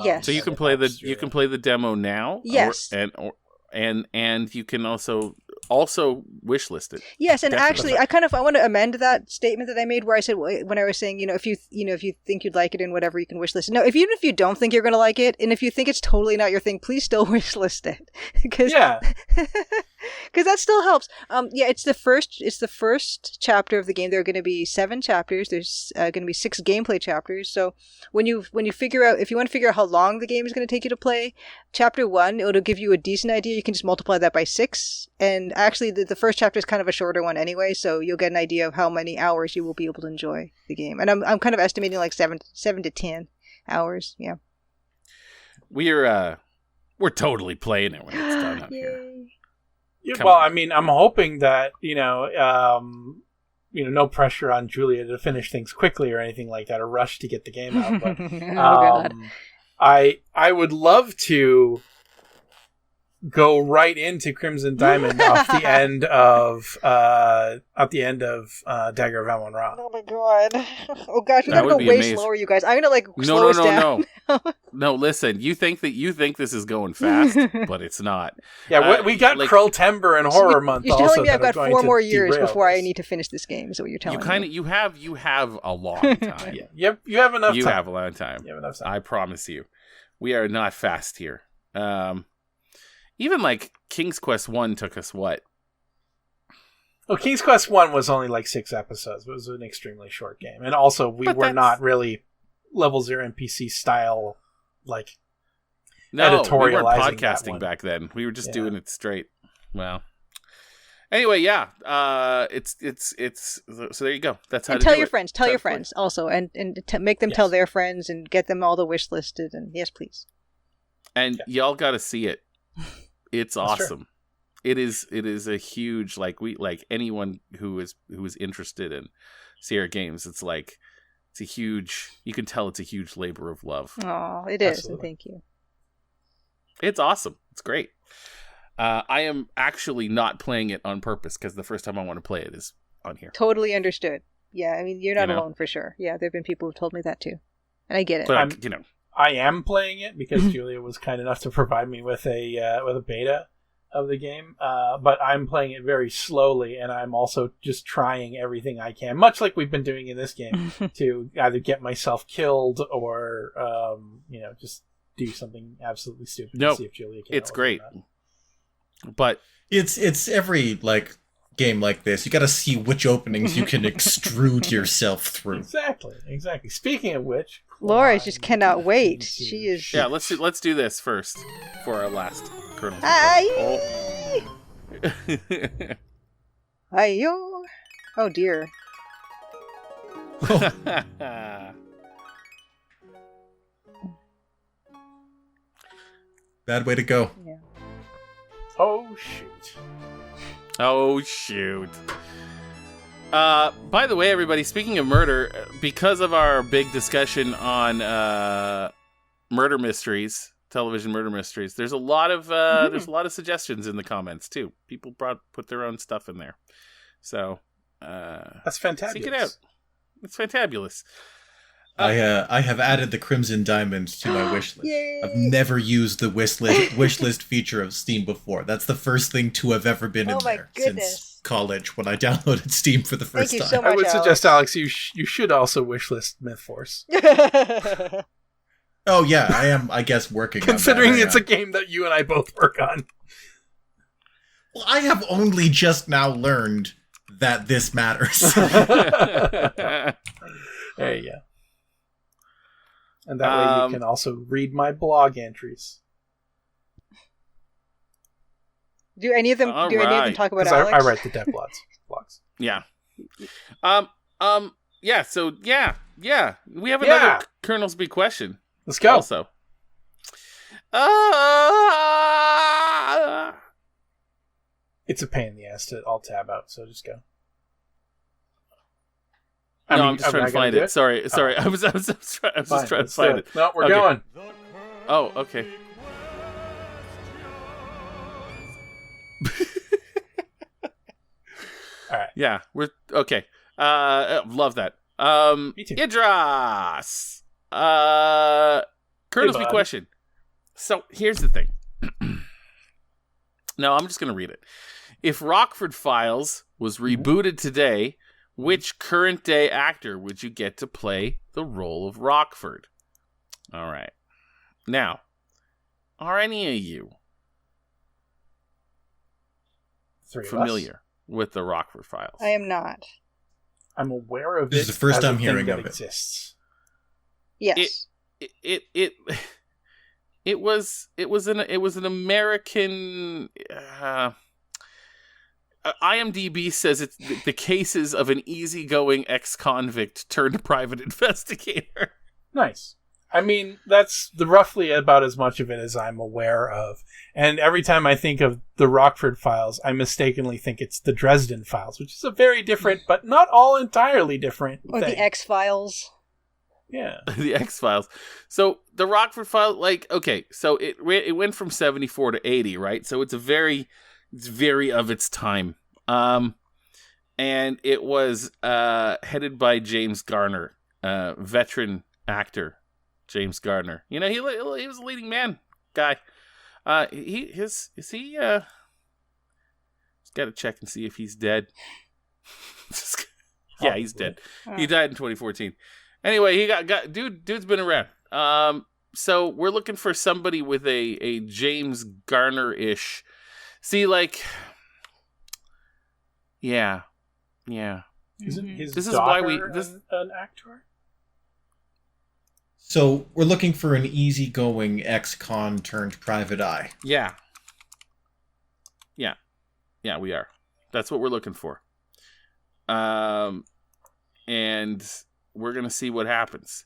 B: Yes.
D: So you can play the demo now.
B: Yes.
D: And you can also wishlist it.
B: Yes, and definitely. Actually, I want to amend that statement that I made where I said when I was saying, if you think you'd like it and whatever, you can wishlist it. No, even if you don't think you're going to like it, and if you think it's totally not your thing, please still wishlist it. Because that still helps. It's the first chapter of the game. There are going to be 7 chapters. There's going to be 6 gameplay chapters. So when you figure out, if you want to figure out how long the game is going to take you to play, chapter 1, it'll give you a decent idea. You can just multiply that by 6. And actually, the first chapter is kind of a shorter one anyway, so you'll get an idea of how many hours you will be able to enjoy the game. And I'm kind of estimating like 7 to 10 hours. Yeah.
D: We're totally playing it when it's done up here.
E: Yeah, well, I mean, I'm hoping that no pressure on Julia to finish things quickly or anything like that, or rush to get the game out. But
B: God.
E: I would love to go right into Crimson Diamond off the end of Dagger of Amun-Ra.
B: Oh my god! Oh gosh, we gotta go way slower, you guys. I'm gonna slow us down.
D: No. Listen, you think this is going fast, but it's not.
E: Yeah, we got Krull Timber and Horror Month.
B: You're telling me I've got 4 more years before I need to finish this game. Is what you're telling me?
D: You have a long time.
E: Yeah, you have enough time.
D: You have a long time.
E: You have enough time.
D: I promise you, we are not fast here. even like King's Quest 1 took us what?
E: Well, King's Quest 1 was only like 6 episodes. It was an extremely short game. And also, we were not really level 0 NPC style, like, editorializing.
D: We weren't podcasting back then. We were just doing it straight. Well, anyway, yeah. It's so there you go. That's how.
B: And tell your friends. Tell your friends also, and make them tell their friends and get them all the wish listed. And yes, please. And
D: y'all got to see it. It's awesome. True. It is a huge, like, anyone who is interested in Sierra Games, it's a huge, you can tell it's a huge labor of love.
B: Oh, it is. And thank you.
D: It's awesome. It's great. I am actually not playing it on purpose because the first time I want to play it is on here.
B: Totally understood. Yeah, I mean, you're not alone for sure. Yeah, there have been people who've told me that too. And I get it.
D: But
E: I am playing it because Julia was kind enough to provide me with a beta of the game, but I'm playing it very slowly, and I'm also just trying everything I can, much like we've been doing in this game, to either get myself killed or just do something absolutely stupid to see if Julia can.
D: It's great, but
C: it's every game like this. You got to see which openings you can extrude yourself through.
E: Exactly. Speaking of which,
B: Laura just cannot wait. She is.
D: Yeah, let's do this first for our last Colonel.
B: Ayo. Oh dear.
C: Bad way to go.
B: Yeah.
E: Oh shoot.
D: By the way, everybody, speaking of murder, because of our big discussion on murder mysteries, television murder mysteries, there's a lot of suggestions in the comments too. People put their own stuff in there. So
E: that's fantastic.
D: Seek it out. It's fantabulous.
C: I have added the Crimson Diamond to my wish list.
B: Yay.
C: I've never used the wish list feature of Steam before. That's the first thing to have ever been in there since college when I downloaded Steam for the first time.
B: So much,
E: I would suggest, Alex, you should also wishlist MythForce.
C: Oh yeah, I am. I guess working.
E: Considering
C: on that,
E: it's a game that you and I both work on.
C: Well, I have only just now learned that this matters.
E: There you go. And that way you can also read my blog entries.
B: Do any of them talk about Alex?
E: I write the dev blogs.
D: Yeah. Yeah. So yeah. We have another Colonel's Bequestion.
E: Let's go.
D: Also.
E: It's a pain in the ass to alt tab out, so just go.
D: I'm just trying to find it. Sorry. I was just trying to find it.
E: No, we're going.
D: Oh, okay.
E: All right.
D: Yeah, we're okay. Love that.
E: Me too.
D: Idras. Colonel's Bequestion. So here's the thing. No, I'm just gonna read it. If Rockford Files was rebooted today, which current day actor would you get to play the role of Rockford? All right. Now, are any of you familiar with the Rockford Files?
B: I am not.
E: I'm aware of
C: this. This is the first time hearing of it.
E: Exists.
B: Yes.
D: It was an American. IMDb says it's the cases of an easygoing ex-convict turned private investigator.
E: Nice. I mean, that's roughly about as much of it as I'm aware of. And every time I think of the Rockford Files, I mistakenly think it's the Dresden Files, which is a very different, but not all entirely different
B: Or
E: thing.
B: the X-Files.
E: Yeah.
D: The X-Files. So the Rockford Files, so it went from 74 to 80, right? So it's very of its time. And it was headed by James Garner, veteran actor James Garner. You know, he was a leading man guy. He's got to check and see if he's dead. He's dead. He died in 2014. Anyway, he got dude's been around. So we're looking for somebody with a James Garner-ish. See, like, yeah.
E: Isn't his
D: This is
E: daughter
D: why
E: an actor?
C: So we're looking for an easygoing ex-con turned private eye.
D: Yeah, we are. That's what we're looking for. And we're gonna see what happens.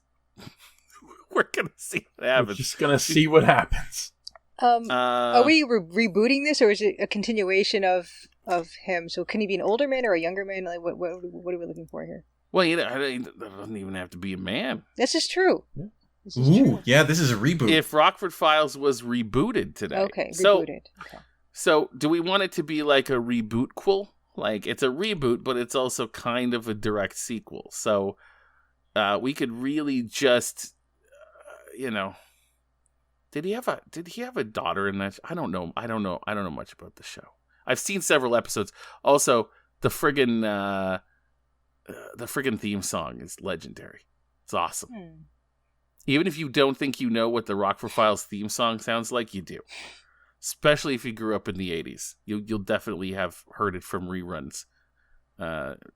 D: We're gonna see what happens.
E: We're just gonna see what happens.
B: Are we rebooting this, or is it a continuation of him? So can he be an older man or a younger man? Like, what are we looking for here?
D: Well, it doesn't even have to be a man.
B: This is true.
E: Yeah.
B: This is true.
C: Yeah, this is a reboot.
D: If Rockford Files was rebooted today.
B: Okay, rebooted.
D: So do we want it to be like a reboot-quel? Like, it's a reboot, but it's also kind of a direct sequel. So we could really just, did he have a daughter in that? I don't know much about the show. I've seen several episodes. Also, the friggin' theme song is legendary. It's awesome. Even if you don't think you know what the Rockford Files theme song sounds like, you do. Especially if you grew up in the 80s. You'll definitely have heard it from reruns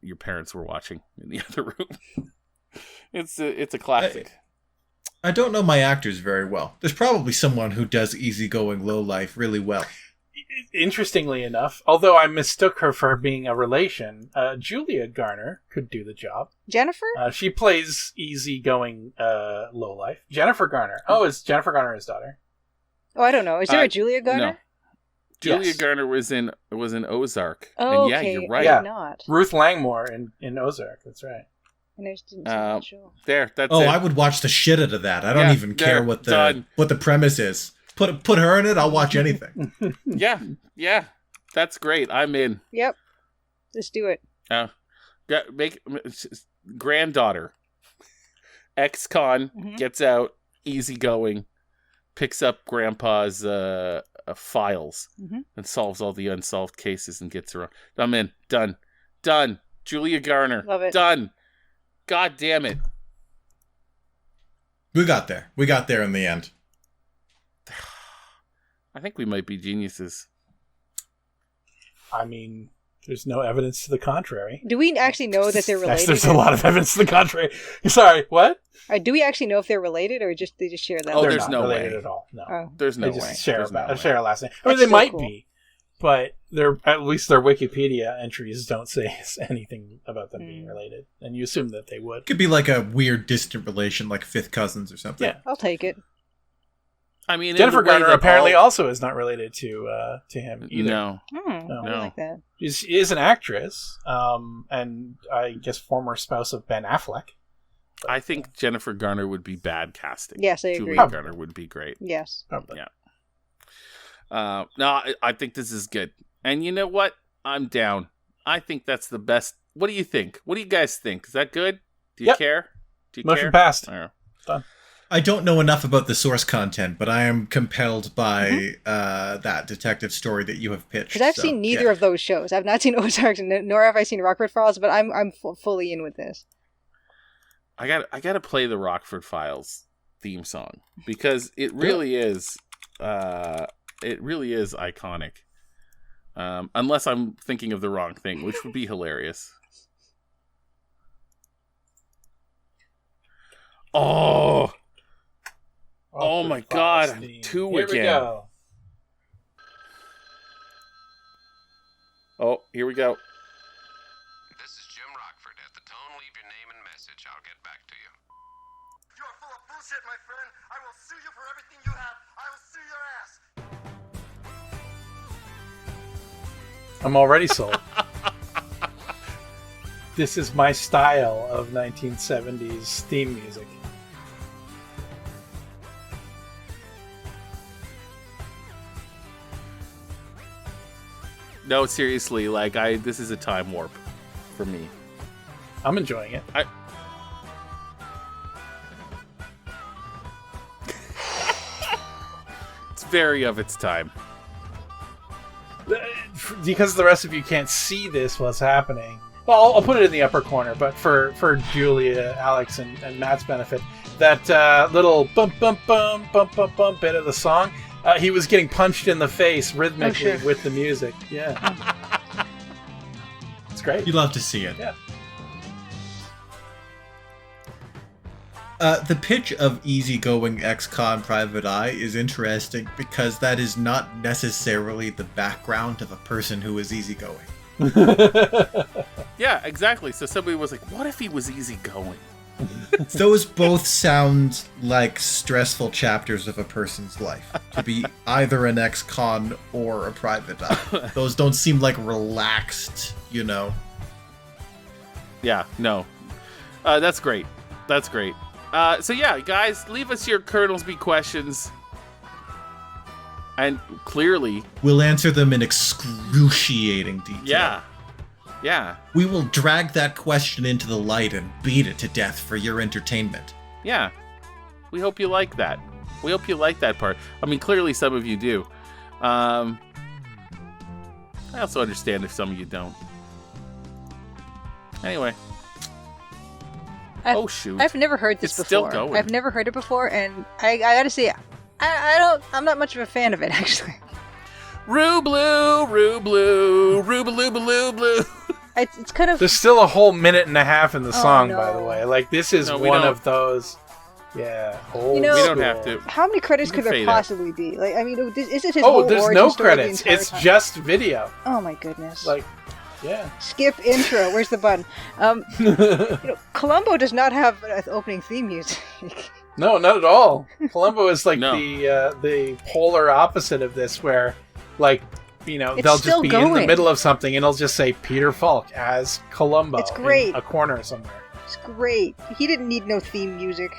D: your parents were watching in the other room. It's a classic.
C: I don't know my actors very well. There's probably someone who does easygoing lowlife really well.
E: Interestingly enough, although I mistook her for being a relation, Julia Garner could do the job.
B: Jennifer?
E: She plays easygoing lowlife. Jennifer Garner. Oh, is Jennifer Garner his daughter?
B: Oh, I don't know. Is there a Julia Garner?
D: No. Julia
E: Yes.
D: Garner was in Ozark.
B: Oh,
D: and yeah,
B: okay.
D: you're right.
E: Yeah.
B: Not.
E: Ruth Langmore in Ozark. That's right.
B: And I just didn't see that show.
D: There, that's
C: Oh,
D: it.
C: I would watch the shit out of that. I don't even care what
D: done.
C: the premise is. Put her in it, I'll watch anything.
D: Yeah, that's great. I'm in.
B: Yep. Let's do it.
D: Make granddaughter, ex-con, gets out, easygoing, picks up grandpa's files and solves all the unsolved cases and gets around. I'm in. Done. Julia Garner.
B: Love it.
D: Done. God damn it.
C: We got there in the end.
D: I think we might be geniuses.
E: I mean, there's no evidence to the contrary.
B: Do we actually know that they're related?
E: Yes, there's a lot of evidence to the contrary. Sorry, what?
B: Do we actually know if they're related, or they just share that?
D: Oh,
E: They're
D: there's
E: not
D: no
E: related
D: way.
E: at all. No,
B: Oh.
D: There's no
E: they just
D: way.
E: share
D: There's no way.
E: share a last name. I mean,
B: That's
E: they
B: so
E: might
B: cool.
E: be, but at least their Wikipedia entries don't say anything about them being related, and you assume that they would.
C: Could be like a weird distant relation, like fifth cousins or something.
E: Yeah.
B: I'll take it.
D: I mean,
E: Jennifer
D: in the way
E: Garner
D: that
E: apparently also is not related to him either.
D: No.
B: I don't like that.
E: She is an actress, and I guess former spouse of Ben Affleck.
D: I think Jennifer Garner would be bad casting.
B: Yes, I agree.
D: Julia Garner would be great.
B: Yes.
E: Probably.
D: Yeah. No, I think this is good. And you know what? I'm down. I think that's the best. What do you think? What do you guys think? Is that good? Do you
E: Yep.
D: care? Do you
E: Motion
D: care?
E: passed.
D: All right.
E: Done.
C: I don't know enough about the source content, but I am compelled by that detective story that you have pitched.
B: Because I've seen neither of those shows. I've not seen Ozark, nor have I seen Rockford Files, but I'm fully in with this.
D: I got to play the Rockford Files theme song because it really is iconic. Unless I'm thinking of the wrong thing, which would be hilarious. Oh my God, I'm two
E: Here
D: again.
E: we go.
D: Oh, here we go.
F: This is Jim Rockford. At the tone, leave your name and message. I'll get back to you.
G: You are full of bullshit, my friend. I will sue you for everything you have. I will sue your ass.
E: I'm already sold. This is my style of 1970s theme music.
D: No, seriously, this is a time warp for me.
E: I'm enjoying it.
D: It's very of its time.
E: Because the rest of you can't see this, what's happening. Well, I'll put it in the upper corner, but for Julia, Alex, and Matt's benefit, that little bump, bump, bump, bump, bump, bump bit of the song, he was getting punched in the face rhythmically with the music. Yeah. It's great.
C: You love to see it.
E: Yeah.
C: The pitch of easygoing ex-con Private Eye is interesting because that is not necessarily the background of a person who is easygoing.
D: Yeah, exactly. So somebody was like, what if he was easygoing?
C: Those both sound like stressful chapters of a person's life. To be either an ex-con or a Private Eye. Those don't seem like relaxed, you know.
D: Yeah, no. That's great. That's great. So yeah, guys, leave us your Colonel's Be questions. And clearly...
C: we'll answer them in excruciating detail.
D: Yeah. Yeah.
C: We will drag that question into the light and beat it to death for your entertainment.
D: Yeah. We hope you like that. We hope you like that part. I mean, clearly some of you do. I also understand if some of you don't. Anyway. Oh shoot!
B: I've never heard this
D: It's
B: before.
D: still going.
B: I've never heard it before, and I gotta say, I'm not much of a fan of it actually.
D: Rue blue, rue blue, rue blue, blue, blue.
B: It's kind of.
E: There's still a whole minute and a half in the song,
B: no.
E: by the way. Like, this is
D: No, we
E: one
D: don't.
E: of those. Yeah. Old
B: You know-
D: We don't
E: school.
D: have to.
B: How many credits
D: You
B: could
D: can
B: there
D: fade out.
B: possibly be? Like, I mean, is it his
E: Oh,
B: whole
E: there's
B: origin
E: no
B: story the
E: credits.
B: entire
E: It's
B: time?
E: just video.
B: Oh my goodness!
E: Like, yeah.
B: Skip intro. Where's the button? Columbo does not have an opening theme music.
E: No, not at all. Columbo is like
D: No.
E: the polar opposite of this, where, like, you know,
B: It's
E: they'll
B: still
E: just be in the
B: going.
E: middle of something and it'll just say Peter Falk as Columbo.
B: It's great.
E: In a corner somewhere.
B: It's great. He didn't need no theme music.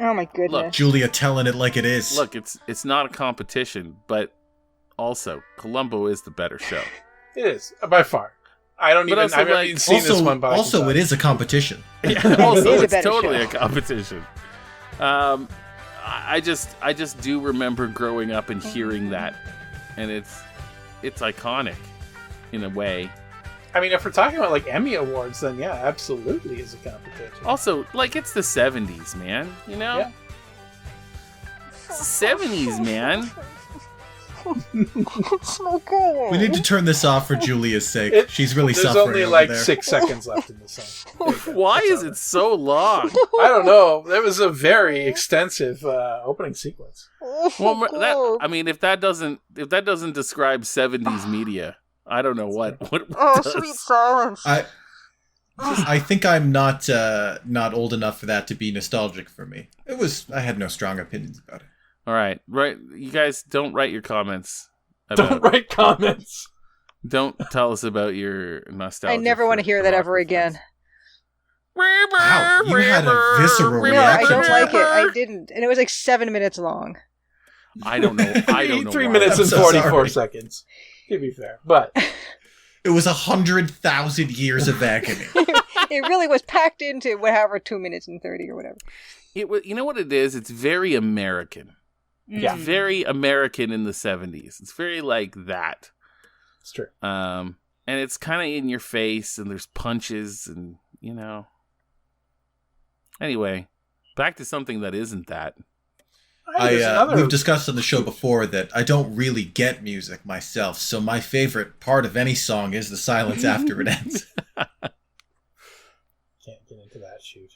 B: Oh my goodness!
D: Look,
C: Julia telling it like it is.
D: Look, it's not a competition, but also Columbo is the better show.
E: It is, by far. I don't
D: But
E: even.
D: also,
E: I haven't
D: like-
E: even seen this one, but I
C: also
E: can
C: it is a competition.
D: Yeah,
B: It
D: also,
B: is a
D: it's
B: better
D: totally
B: show.
D: a competition. I just do remember growing up and hearing that, and it's iconic in a way.
E: I mean, if we're talking about like Emmy awards, then yeah, absolutely is a competition.
D: Also, like, it's the 70s, man. You know,
E: Yeah.
D: it's the 70s, man.
B: It's not good.
C: We need to turn this off for Julia's sake. She's really
E: There's
C: suffering
E: only
C: over
E: like
C: there.
E: 6 seconds left in the song. There you go.
D: Why is it so long?
E: I don't know. That was a very extensive opening sequence.
D: Well, I mean, if that doesn't describe 70s media, I don't know what
B: Oh,
D: does.
B: sweet silence.
C: I think I'm not old enough for that to be nostalgic for me. I had no strong opinions about it.
D: All right, you guys don't write your comments.
E: Don't write comments.
D: Don't tell us about your nostalgia.
B: I never want to hear that ever again.
C: Wow, you had a visceral
B: No, I
C: reaction
B: don't
C: to
B: like
C: that.
B: it. I didn't, and it was like 7 minutes long.
D: I don't know. I don't know.
E: 3
D: why.
E: minutes
C: I'm
E: and
C: so
E: 44
C: sorry.
E: seconds. To be fair, but
C: It was 100,000 years of agony.
B: It really was packed into whatever 2 minutes and 30 or whatever.
D: It was. You know what it is? It's very American.
E: Yeah.
D: It's very American in the 70s. It's very like that.
E: it's true.
D: And it's kind of in your face, and there's punches, and you know. Anyway, back to something that isn't that.
E: There's another.
C: We've discussed on the show before that I don't really get music myself, so my favorite part of any song is the silence after it ends.
E: Can't get into that shoot.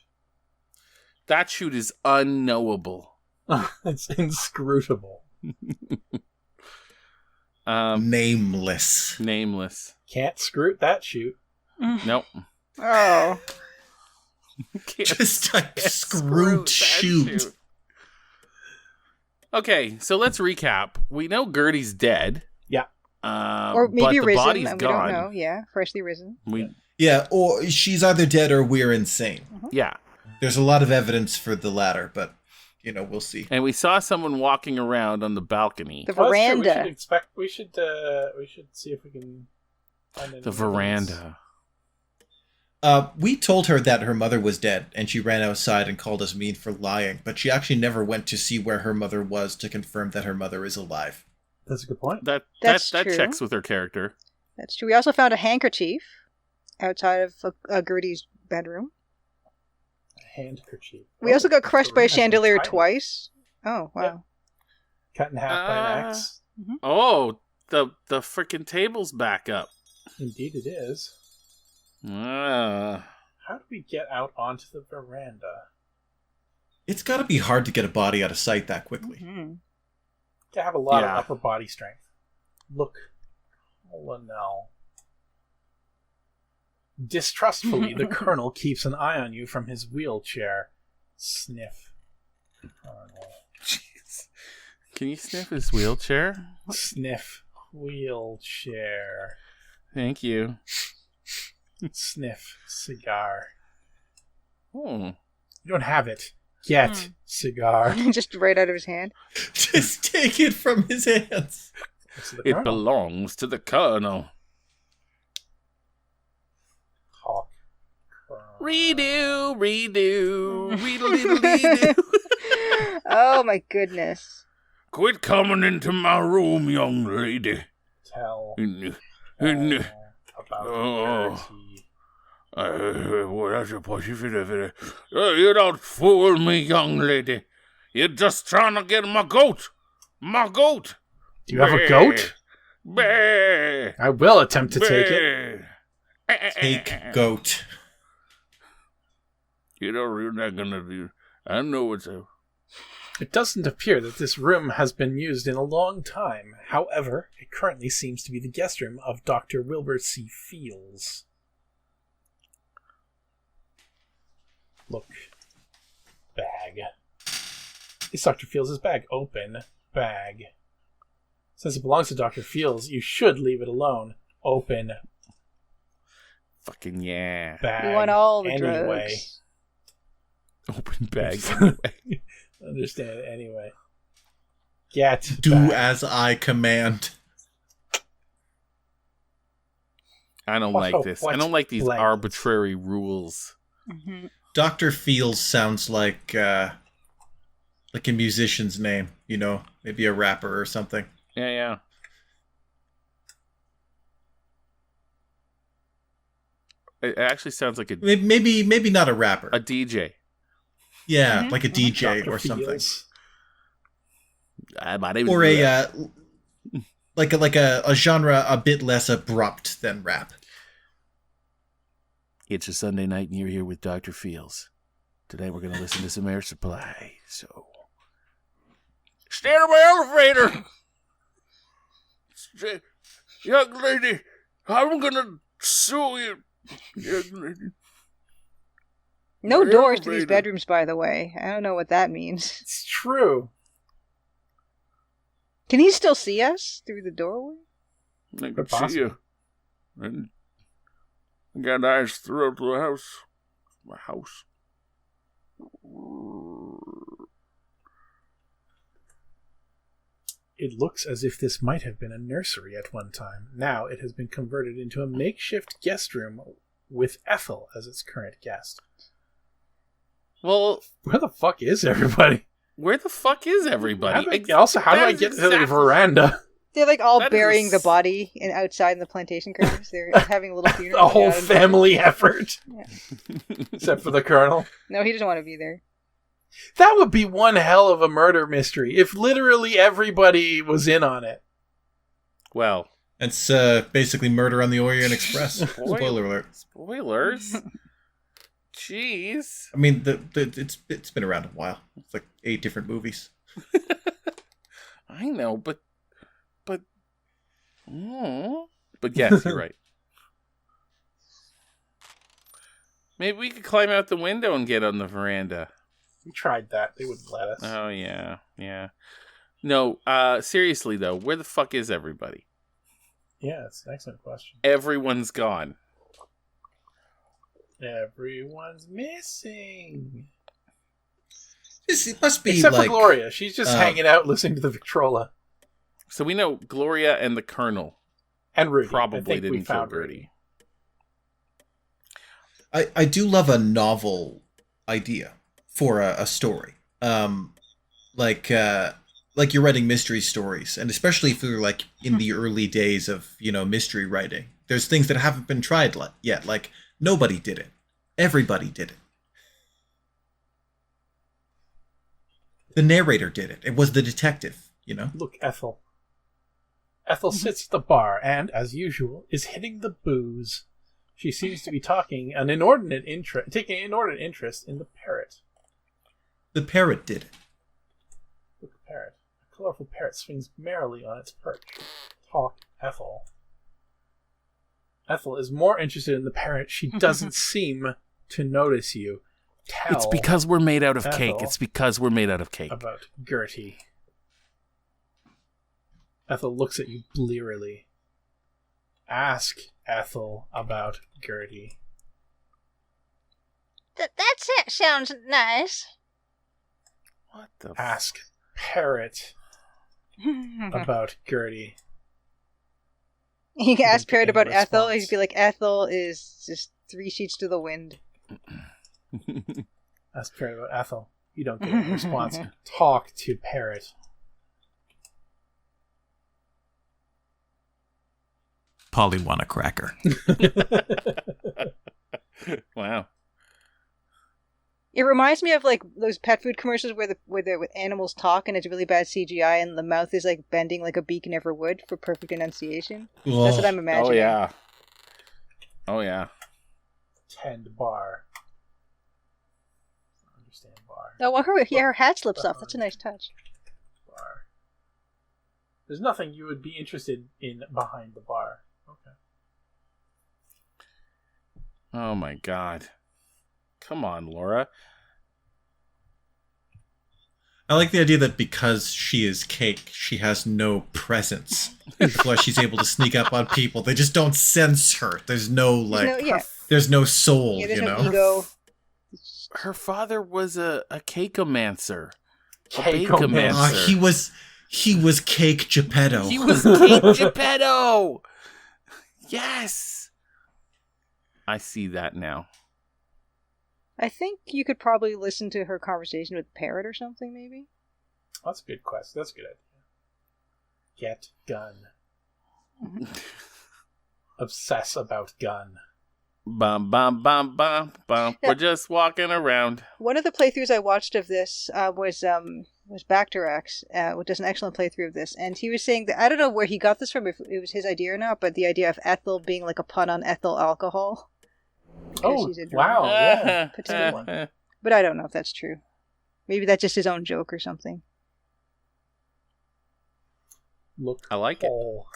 D: That shoot is unknowable.
E: It's inscrutable.
C: Nameless.
D: Nameless.
E: Can't scrut that shoot.
D: Nope.
B: Oh.
D: Can't
C: Just type
D: screw
C: screwed
D: that
C: shoot.
D: Okay, so let's recap. We know Gertie's dead.
E: Yeah.
B: Or
D: but
B: maybe
D: the
B: risen,
D: body's
B: and we
D: gone.
B: don't know. Yeah, freshly risen.
C: Yeah, or she's either dead or we're insane.
D: Yeah.
C: There's a lot of evidence for the latter, but, we'll see.
D: And we saw someone walking around on the balcony.
B: The
E: Oh, that's true.
B: veranda.
E: We should see if we can find any
D: The
E: evidence.
D: veranda.
C: We told her that her mother was dead, and she ran outside and called us mean for lying, but she actually never went to see where her mother was to confirm that her mother is alive.
E: That's a good point.
D: That
B: That's
D: that
B: true.
D: checks with her character.
B: That's true. We also found a handkerchief. outside of Gertie's bedroom.
E: A handkerchief.
B: We also got crushed by a chandelier
E: tiny.
B: twice. Oh, wow.
E: Yep. Cut in half by an axe.
B: Mm-hmm.
D: Oh, the freaking table's back up.
E: Indeed it is.
D: Ah.
E: How do we get out onto the veranda?
C: It's got to be hard to get a body out of sight that quickly.
B: Mm-hmm.
E: To have a lot
D: Yeah.
E: of upper body strength. Look, Lionel. Distrustfully, the Colonel keeps an eye on you from his wheelchair. Sniff. Colonel.
D: Jeez. Can you sniff his wheelchair?
E: Sniff. Wheelchair.
D: Thank you.
E: Sniff. Cigar.
D: Oh.
E: You don't have it. Get cigar.
B: Just right out of his hand.
C: Just take it from his hands.
D: It belongs to the Colonel.
E: Hawk.
D: Redo, redo.
B: Oh my goodness.
D: Quit coming into my room, young lady.
E: Tell
D: Oh.
E: about rarity.
D: Well, that's a pushy fit. You don't fool me, young lady. You're just trying to get my goat. My goat.
E: Do you have a goat?
D: Bah.
E: I will attempt to take it.
C: Take goat.
D: You know, you're not gonna do. I know it's a.
E: It doesn't appear that this room has been used in a long time. However, it currently seems to be the guest room of Dr. Wilbur C. Fields. Look. Bag. It's Dr. Fields' bag. Open. Bag. Since it belongs to Dr. Fields, you should leave it alone. Open.
D: Fucking yeah.
E: Bag.
B: We want all the
E: anyway.
B: drugs.
D: Open bag. Anyway.
E: Understand it anyway. Get
C: Do
E: back.
C: as I command.
D: I don't
E: Oh,
D: like this. I don't like these
E: what?
D: arbitrary rules.
B: Mm-hmm.
C: Dr. Fields sounds like a musician's name, you know, maybe a rapper or something.
D: Yeah. It actually sounds like a
C: Maybe not a rapper.
D: DJ.
C: Yeah,
B: Mhm.
C: like a DJ
E: Dr.
C: or something.
E: Fields.
D: My name is
C: Or like a genre a bit less abrupt than rap.
D: It's a Sunday night and you're here with Dr. Fields. Today we're going to listen to some Air Supply. So, stand in my elevator! Young lady, I'm going to sue you. Young lady.
B: No doors to these
D: Elevator.
B: bedrooms, by the way. I don't know what that means.
E: It's true.
B: Can he still see us through the doorway?
D: I can
E: Possible.
D: see you. And I got eyes throughout the house. My house.
E: It looks as if this might have been a nursery at one time. Now it has been converted into a makeshift guest room with Ethel as its current guest.
D: Well,
E: Where the fuck is everybody?
D: where the fuck is everybody?
E: How do I get to the veranda?
B: They're like all
D: That is
B: burying
D: a
B: the
D: s-
B: body outside in the plantation gardens. They're having a little funeral.
E: A whole
B: Yeah,
E: family effort.
B: Yeah.
E: Except for the Colonel.
B: No, he doesn't want to be there.
E: That would be one hell of a murder mystery if literally everybody was in on it.
D: Well,
C: It's basically Murder on the Orient Express. Spoiler alert.
D: spoilers. Jeez.
C: I mean, it's been around a while. It's like 8 different movies.
D: I know, but yes, you're right. Maybe we could climb out the window and get on the veranda.
E: We tried that. They wouldn't let us.
D: Oh yeah. No, seriously though, where the fuck is everybody?
E: Yeah, it's an excellent question.
D: Everyone's gone.
E: Everyone's missing.
C: It must be
E: Except
C: like
E: for Gloria. She's just hanging out listening to the Victrola.
D: So we know Gloria and the Colonel
E: And Rudy. I
D: probably
E: think we
D: didn't kill
E: found
D: Gertie.
C: I do love a novel idea for a story. Like you're writing mystery stories, and especially if you're like in the early days of mystery writing, There's things that haven't been tried yet. Like, nobody did it. Everybody did it. The narrator did it. It was the detective, you know?
E: Look, Ethel. Ethel sits at the bar and, as usual, is hitting the booze. She seems to be taking an inordinate interest in the parrot.
C: The parrot did it.
E: Look, parrot. A colorful parrot swings merrily on its perch. Talk, Ethel. Ethel is more interested in the parrot. She doesn't seem to notice you. Tell
D: It's because we're made out of
E: Ethel
D: cake. It's because we're made out of cake.
E: about Gertie. Ethel looks at you blearily. Ask Ethel about Gertie.
B: That sounds nice.
D: What the
E: Ask Parrot about Gertie.
B: You can ask Parrot about Ethel,
E: response.
B: he'd be like, Ethel is just 3 sheets to the wind.
E: Ask Parrot about Ethel. You don't get a response. Talk to Parrot.
H: Polly want a cracker.
D: Wow.
B: It reminds me of like those pet food commercials where the animals talk and it's really bad CGI and the mouth is like bending like a beak never would for perfect enunciation. That's what I'm imagining.
D: Oh yeah. Oh yeah.
E: Tend bar. Understand bar.
B: Oh, well, her hat slips off. That's a nice touch.
E: Bar. There's nothing you would be interested in behind the bar. Okay.
D: Oh my god. Come on, Laura.
C: I like the idea that because she is cake, she has no presence. That's why she's able to sneak up on people. They just don't sense her. There's no, like, there's no soul,
B: Yeah, there's
C: you
B: no
C: know?
B: ego.
D: Her father was a cakeomancer.
E: Cakeomancer.
C: He was Cake Geppetto.
D: He was Cake Geppetto! Yes! I see that now.
B: I think you could probably listen to her conversation with Parrot or something, maybe.
E: That's a good quest. That's a good idea. Get gun. Obsess about gun.
D: Bum, bum, bum, bum, bum.
B: Yeah.
D: We're just walking around.
B: One of the playthroughs I watched of this was Backterax, which does an excellent playthrough of this, and he was saying that I don't know where he got this from, if it was his idea or not, but the idea of Ethel being like a pun on ethyl alcohol.
E: Oh,
B: She's a drunk.
E: wow. Yeah.
B: Potentially. But I don't know if that's true. Maybe that's just his own joke or something.
E: Look.
D: I like it.
E: hole.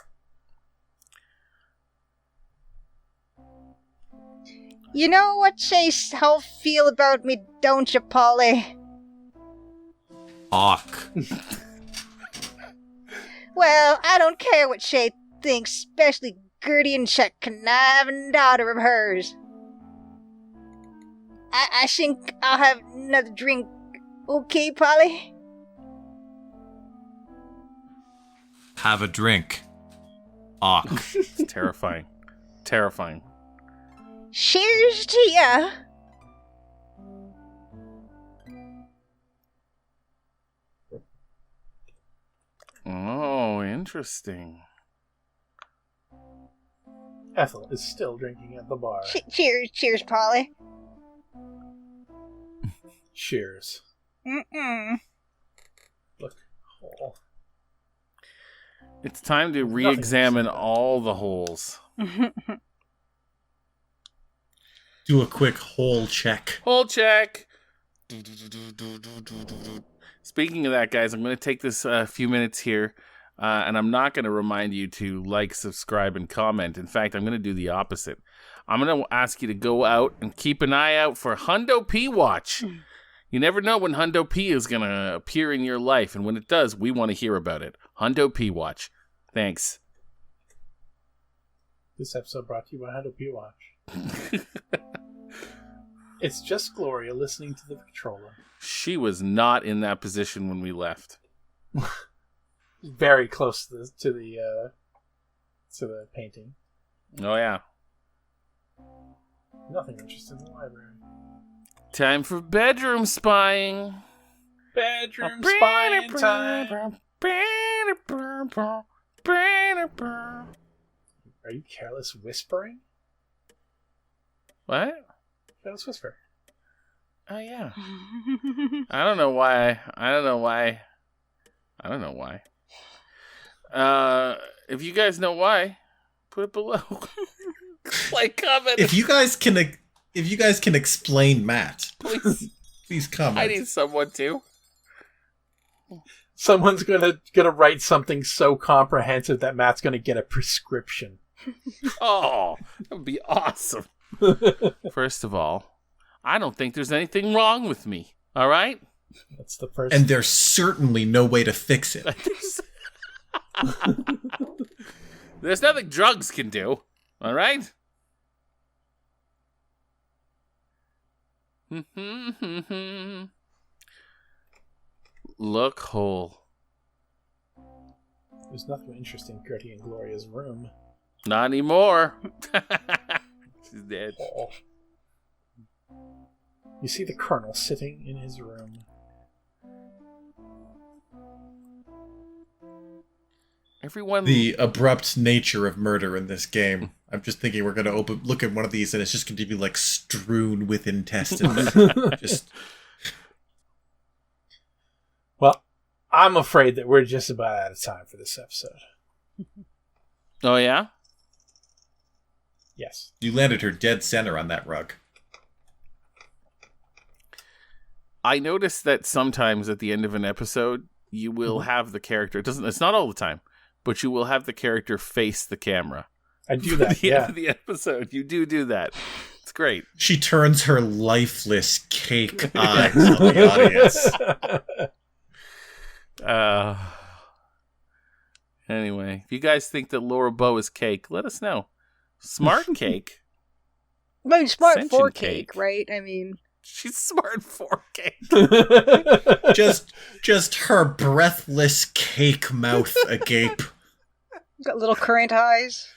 B: You know what Chase how feel about me, don't you, Polly?
H: Awk.
B: Well, I don't care what Shay thinks, especially Gertie and that conniving daughter of hers. I think I'll have another drink. Okay, Polly?
H: Have a drink. Awk.
D: It's terrifying. Terrifying.
B: Cheers to ya.
D: Oh, interesting.
E: Ethel is still drinking at the bar.
B: Cheers, Polly.
E: Cheers.
B: Mm-mm.
E: Look. Hole.
D: It's time to re-examine all the holes.
C: Do a quick hole check.
D: Hole check. Speaking of that, guys, I'm going to take this few minutes here, and I'm not going to remind you to like, subscribe, and comment. In fact, I'm going to do the opposite. I'm going to ask you to go out and keep an eye out for Hundo P Watch. You never know when Hundo P is going to appear in your life, and when it does, we want to hear about it. Hundo P Watch. Thanks.
E: This episode brought to you by Hundo P Watch. It's just Gloria listening to the controller.
D: She was not in that position when we left.
E: Very close to the painting.
D: Oh, yeah.
E: Nothing interesting in the library.
D: Time for bedroom spying.
E: Bedroom spying time. Are you careless whispering?
D: What?
E: Careless whisper.
D: Oh, yeah. I don't know why. If you guys know why, put it below. Like, comment.
C: If you guys can explain Matt,
D: please
C: comment.
D: I need someone to.
E: Someone's gonna write something so comprehensive that Matt's gonna get a prescription.
D: Oh, that would be awesome. First of all, I don't think there's anything wrong with me. All right?
E: That's the first.
C: And there's certainly no way to fix it.
D: There's nothing drugs can do. All right? Look whole.
E: There's nothing interesting in Gertie and Gloria's room.
D: Not anymore. She's dead.
E: Oh. You see the Colonel sitting in his room.
C: The abrupt nature of murder in this game. I'm just thinking we're going to look at one of these and it's just going to be like strewn with intestines.
E: Well, I'm afraid that we're just about out of time for this episode.
D: Oh, yeah?
E: Yes.
C: You landed her dead center on that rug.
D: I noticed that sometimes at the end of an episode, you will have the character. It's not all the time, but you will have the character face the camera.
E: I do that,
D: at the end of the episode. You do that. It's great.
C: She turns her lifeless cake eyes on the audience.
D: Anyway, if you guys think that Laura Bow is cake, let us know. Smart cake.
B: I mean, smart
D: Sentient
B: for cake, right? I mean,
D: she's smart for cake.
C: just her breathless cake mouth agape.
B: Got little currant eyes.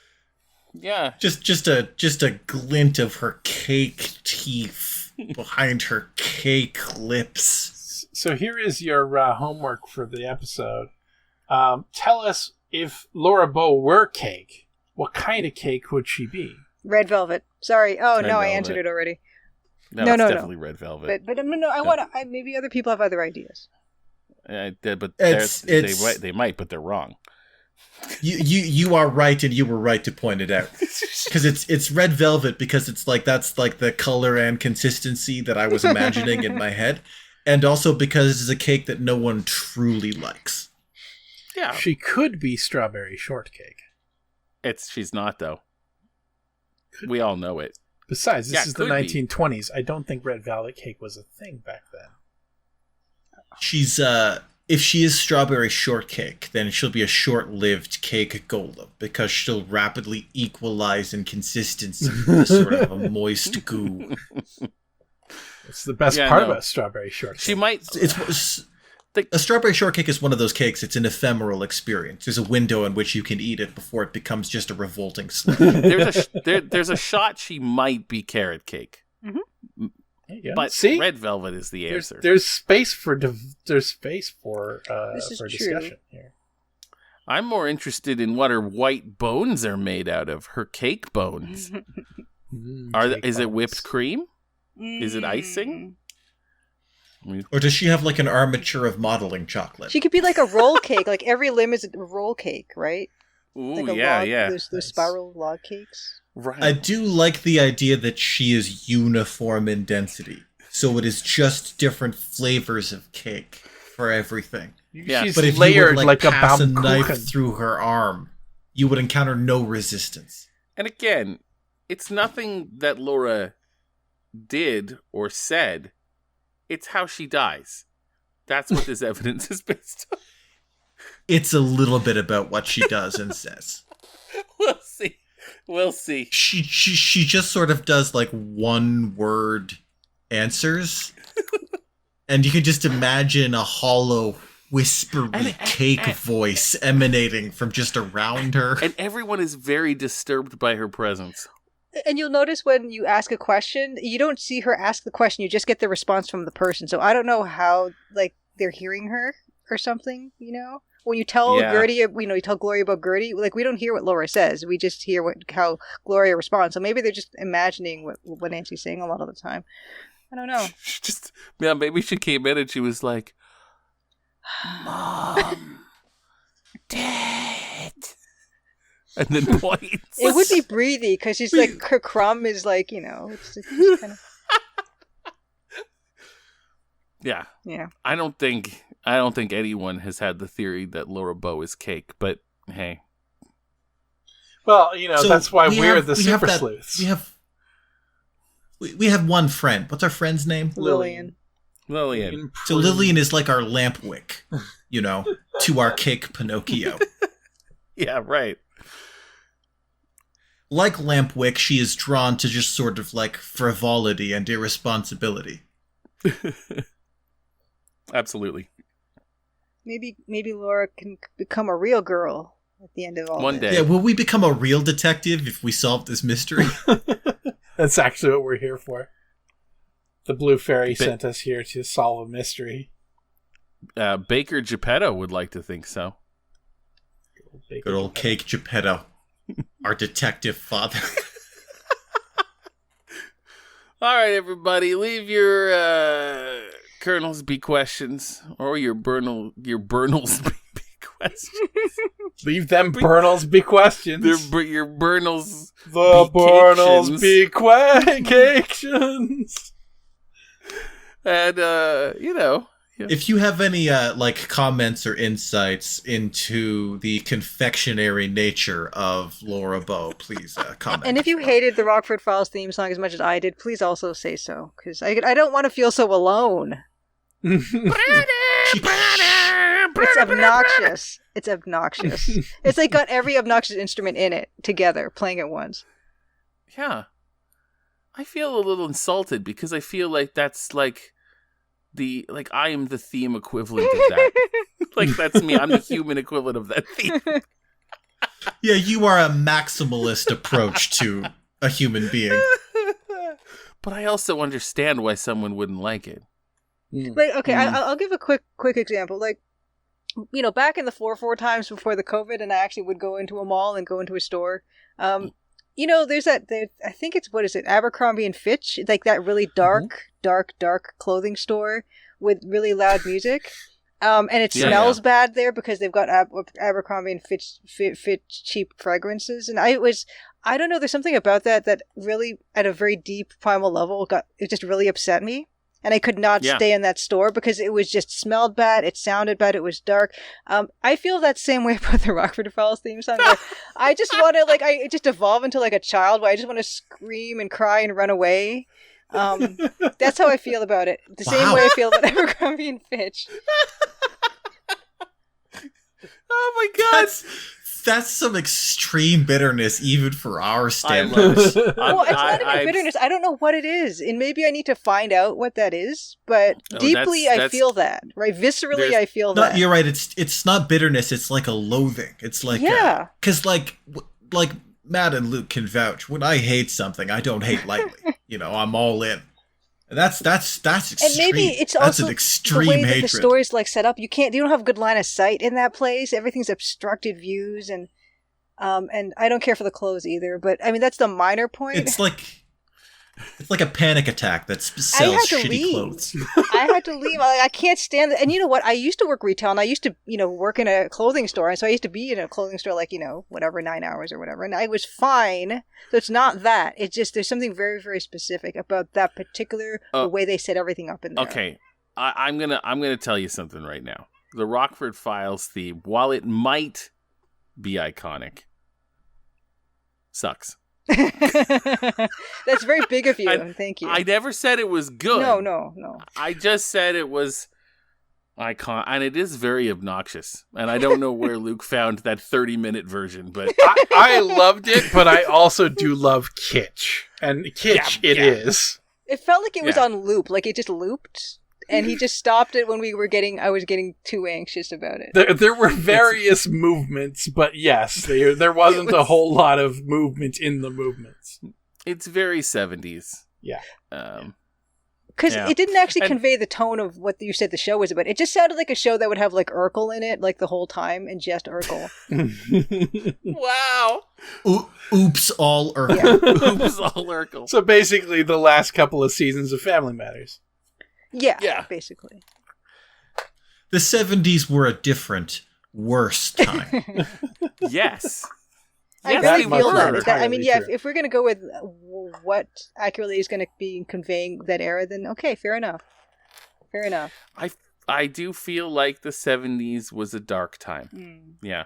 D: Yeah.
C: Just a glint of her cake teeth behind her cake lips.
E: So here is your homework for the episode. Tell us, if Laura Bow were cake, what kind of cake would she be?
B: Red velvet. Sorry. Oh,
D: Red
B: no,
D: velvet.
B: I answered it already.
D: No,
B: No,
D: definitely red velvet.
B: But I want to. Maybe other people have other ideas.
D: But
C: It's-
D: they might, but they're wrong.
C: You are right, and you were right to point it out, because it's red velvet, because it's like that's like the color and consistency that I was imagining in my head, and also because it's a cake that no one truly likes.
D: Yeah,
E: She could be strawberry shortcake.
D: she's not though. We all know it.
E: Besides, this is the
D: could be.
E: 1920s. I don't think red velvet cake was a thing back then.
C: She's if she is strawberry shortcake, then she'll be a short-lived cake golem, because she'll rapidly equalize in consistency to sort of a moist goo.
E: It's the best part about strawberry shortcake.
D: She might.
C: A strawberry shortcake is one of those cakes. It's an ephemeral experience. There's a window in which you can eat it before it becomes just a revolting slip.
D: There's a shot she might be carrot cake.
B: Mm-hmm.
D: But
E: See?
D: Red velvet is the answer.
E: There's space for discussion here.
D: I'm more interested in what her white bones are made out of. Her cake bones. Is it whipped cream? Is it icing?
C: Or does she have like an armature of modeling chocolate?
B: She could be like a roll cake. Like every limb is a roll cake, right?
D: Ooh,
B: like
D: yeah.
B: Those spiral log cakes.
D: Right.
C: I do like the idea that she is uniform in density. So it is just different flavors of cake for everything.
D: Yeah.
E: She's
C: But if
E: layered
C: you would
E: like
C: pass
E: a
C: a knife
E: Baumkuchen.
C: through her arm, you would encounter no resistance.
D: And again, it's nothing that Laura did or said. It's how she dies. That's what this evidence is based on.
C: It's a little bit about what she does and says.
D: We'll see.
C: She just sort of does like one word answers. And you can just imagine a hollow, whispery cake voice emanating from just around her.
D: And everyone is very disturbed by her presence.
B: And you'll notice when you ask a question, you don't see her ask the question, you just get the response from the person. So I don't know how, like, they're hearing her or something, you know? When you tell Gertie, you tell Gloria about Gertie, like we don't hear what Laura says. We just hear how Gloria responds. So maybe they're just imagining what Nancy's saying a lot of the time. I don't know.
D: Maybe she came in and she was like, "Mom, Dad," and then points.
B: It would be breathy because she's like her crumb is like it's just kind of.
D: Yeah.
B: Yeah.
D: I don't think anyone has had the theory that Laura Bow is cake, but hey.
E: Well, so that's why we're the super sleuths.
C: We have one friend. What's our friend's name?
B: Lillian.
C: So Lillian is like our lamp wick, to our cake Pinocchio.
D: Yeah, right.
C: Like lamp wick, she is drawn to just sort of like frivolity and irresponsibility.
D: Absolutely.
B: Maybe Laura can become a real girl at the end of all
D: one
B: this.
D: day.
C: Yeah, will we become a real detective if we solve this mystery?
E: That's actually what we're here for. The Blue Fairy sent us here to solve a mystery.
D: Baker Geppetto would like to think so.
C: Good old Cake Geppetto, our detective father.
D: All right, everybody, leave your Colonel's Bequestions or your Bernal's Bequestions.
E: Leave them Bernal's Bequestions.
D: Your Bernal's
E: The Bernal's Bequestions.
D: And
C: if you have any comments or insights into the confectionery nature of Laura Bow, please comment.
B: And if you hated the Rockford Files theme song as much as I did, please also say so, because I don't want to feel so alone. It's obnoxious. It's obnoxious. It's like got every obnoxious instrument in it together, playing at once.
D: Yeah. I feel a little insulted because I feel like that's like I am the theme equivalent of that. Like that's me. I'm the human equivalent of that theme.
C: Yeah, you are a maximalist approach to a human being.
D: But I also understand why someone wouldn't like it.
B: Like, okay, I'll give a quick example. Like, back in the 4 times before the COVID, and I actually would go into a mall and go into a store. There's I think it's, what is it, Abercrombie and Fitch, like that really dark clothing store with really loud music. And it smells bad there because they've got Abercrombie and Fitch cheap fragrances. And I don't know, there's something about that really, at a very deep primal level, it just really upset me. And I could not stay in that store because it was just smelled bad. It sounded bad. It was dark. I feel that same way about the Rockford Files theme song. Like, I just want to, I just evolve into like a child where I just want to scream and cry and run away. That's how I feel about it. The same way I feel about Abercrombie and Fitch.
D: Oh my God.
C: That's some extreme bitterness, even for our standards.
B: Well, it's not even bitterness. I don't know what it is, and maybe I need to find out what that is. But deeply, I feel that. Right, viscerally, I feel that.
C: You're right. It's not bitterness. It's like a loathing. It's like because like Matt and Luke can vouch. When I hate something, I don't hate lightly. I'm all in. And that's extreme.
B: And maybe it's also
C: an extreme
B: the way
C: hatred.
B: that the story's set up. You don't have a good line of sight in that place. Everything's obstructed views, and I don't care for the clothes either. But I mean, that's the minor point.
C: It's like a panic attack that sells shitty clothes.
B: I had to leave. I can't stand it. And you know what? I used to work retail, and I used to work in a clothing store, and so I used to be in a clothing store 9 hours or whatever, and I was fine. So it's not that. It's just there's something very, very specific about that particular the way they set everything up in there.
D: Okay, I'm gonna tell you something right now. The Rockford Files theme, while it might be iconic, sucks.
B: That's very big of you. Thank you.
D: I never said it was good.
B: No.
D: I just said it was iconic, and it is very obnoxious. And I don't know where Luke found that 30-minute version, but
E: I loved it. But I also do love kitsch, and kitsch is.
B: It felt like it was on loop, like it just looped. And he just stopped it when I was getting too anxious about it.
E: There were various movements, but yes, there wasn't a whole lot of movement in the movements.
D: It's very 70s.
E: Yeah.
B: Because it didn't actually convey the tone of what you said the show was about. It just sounded like a show that would have like Urkel in it, like the whole time, and just Urkel.
D: Wow.
C: Oops, all Urkel.
B: Yeah.
D: Oops, all Urkel.
E: So basically, the last couple of seasons of Family Matters.
B: Yeah, basically.
C: The 70s were a different, worse time.
D: Yes.
B: I
D: Yes,
B: really
D: they
B: feel
D: were.
B: that. I mean, yeah, if we're going to go with what accurately is going to be conveying that era, then okay, fair enough. Fair enough.
D: I do feel like the 70s was a dark time. Yeah.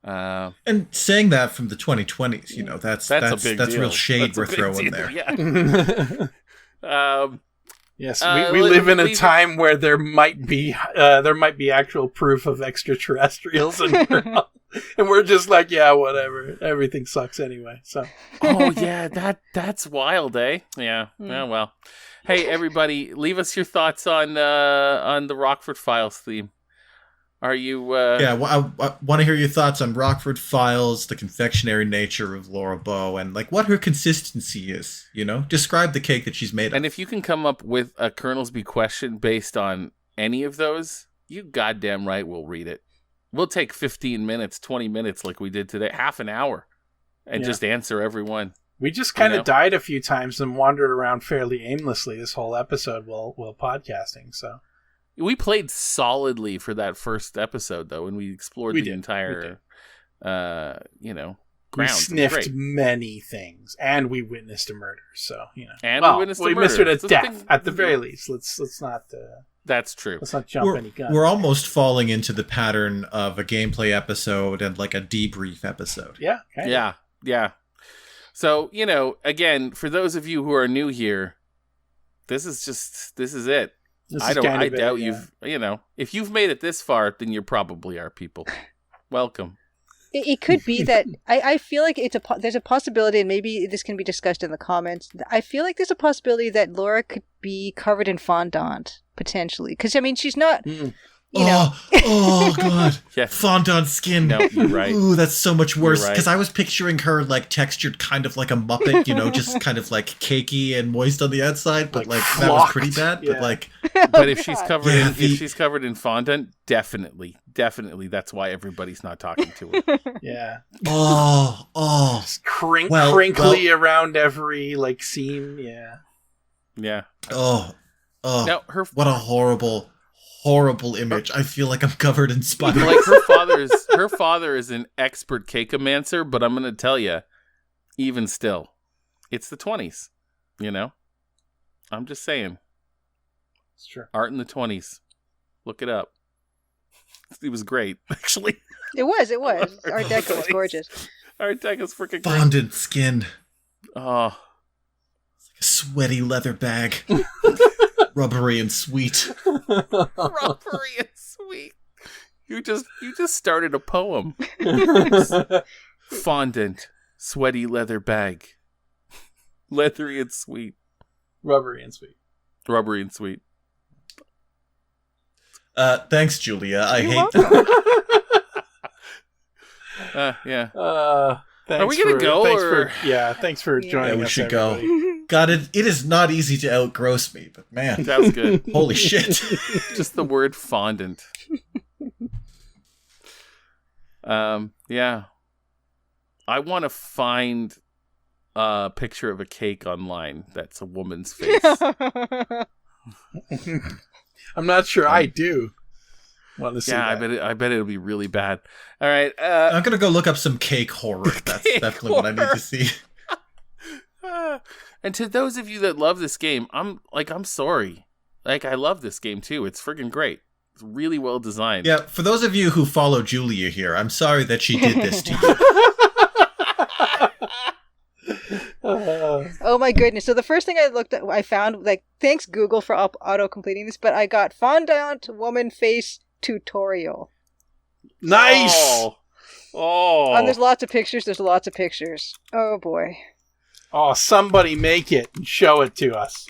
C: And saying that from the 2020s, you know, that's
D: a big deal.
C: real shade
D: That's a
C: we're
D: big
C: throwing
D: deal,
C: there.
D: Yeah.
E: Yes, we live in a time where there might be actual proof of extraterrestrials, and we're just like, yeah, whatever. Everything sucks anyway. So.
D: Oh yeah, that's wild, eh? Yeah. Oh well. Hey everybody, leave us your thoughts on the Rockford Files theme. Are you?
C: Yeah, well, I want to hear your thoughts on Rockford Files, the confectionery nature of Laura Bow, and like what her consistency is. You know, describe the cake that she's made of.
D: And if you can come up with a Colonel's Bequestion based on any of those, you goddamn right we'll read it. We'll take 15 minutes, 20 minutes like we did today, half an hour, and just answer every one.
E: We just kind of died a few times and wandered around fairly aimlessly this whole episode while podcasting. So
D: we played solidly for that first episode, though, and we explored the entire, ground.
E: We sniffed many things, and we witnessed a murder. So we
D: witnessed a murder.
E: a death at the very least. Let's not.
D: That's true.
E: Let's not jump any guns.
C: We're almost falling into the pattern of a gameplay episode and like a debrief episode.
E: Yeah.
D: Yeah. So, again, for those of you who are new here, this is it. I doubt you've, if you've made it this far, then you're probably our people. Welcome.
B: It could be that I feel like there's a possibility, and maybe this can be discussed in the comments. I feel like there's a possibility that Laura could be covered in fondant potentially, because I mean she's not.
C: Oh god,
D: yeah.
C: Fondant skin.
D: No, you're right.
C: Ooh, that's so much worse. Because
D: Right.
C: I was picturing her like textured, kind of like a Muppet, just kind of like cakey and moist on the outside, but like that was pretty bad.
E: Yeah.
C: But like,
D: But if she's covered if she's covered in fondant, definitely, that's why everybody's not talking to her.
E: Yeah.
C: oh,
E: Just crinkly around every like seam. Yeah.
D: Yeah.
C: Oh.
D: Now
C: What a horrible image. I feel like I'm covered in spiders.
D: like her father is an expert cakeomancer, but I'm going to tell you, even still, it's the 20s, I'm just saying.
E: It's true.
D: Art in the 20s. Look it up. It was great, actually.
B: It was. Art Deco was gorgeous.
D: Art Deco's freaking great.
C: Fondant skin.
D: Oh.
C: A sweaty leather bag. Rubbery and sweet.
D: Rubbery and sweet. You just started a poem. Fondant, sweaty leather bag. Leathery and sweet.
E: Rubbery and sweet.
D: Rubbery and sweet.
C: Thanks, Julia. I
B: You're
C: hate
B: welcome.
C: that.
D: Yeah.
E: Thanks
D: Are we gonna go?
E: Thanks for joining us.
C: We should
E: everybody.
C: go. God, it is not easy to outgross me, but man,
D: That was good.
C: holy shit.
D: Just the word fondant. Yeah. I want to find a picture of a cake online that's a woman's face.
E: I'm not sure I do want to see
D: Yeah,
E: that.
D: I bet it'll be really bad. All right.
C: I'm gonna go look up some cake horror. That's
D: Cake
C: definitely what I need
D: horror.
C: to see.
D: And to those of you that love this game, I'm sorry. Like, I love this game too. It's friggin' great. It's really well designed.
C: Yeah, for those of you who follow Julia here, I'm sorry that she did this to you.
B: Oh my goodness. So the first thing I found, like, thanks Google for auto-completing this, but I got fondant woman face tutorial.
E: Nice!
D: Oh.
B: And there's lots of pictures. Oh boy.
E: Oh, somebody make it and show it to us.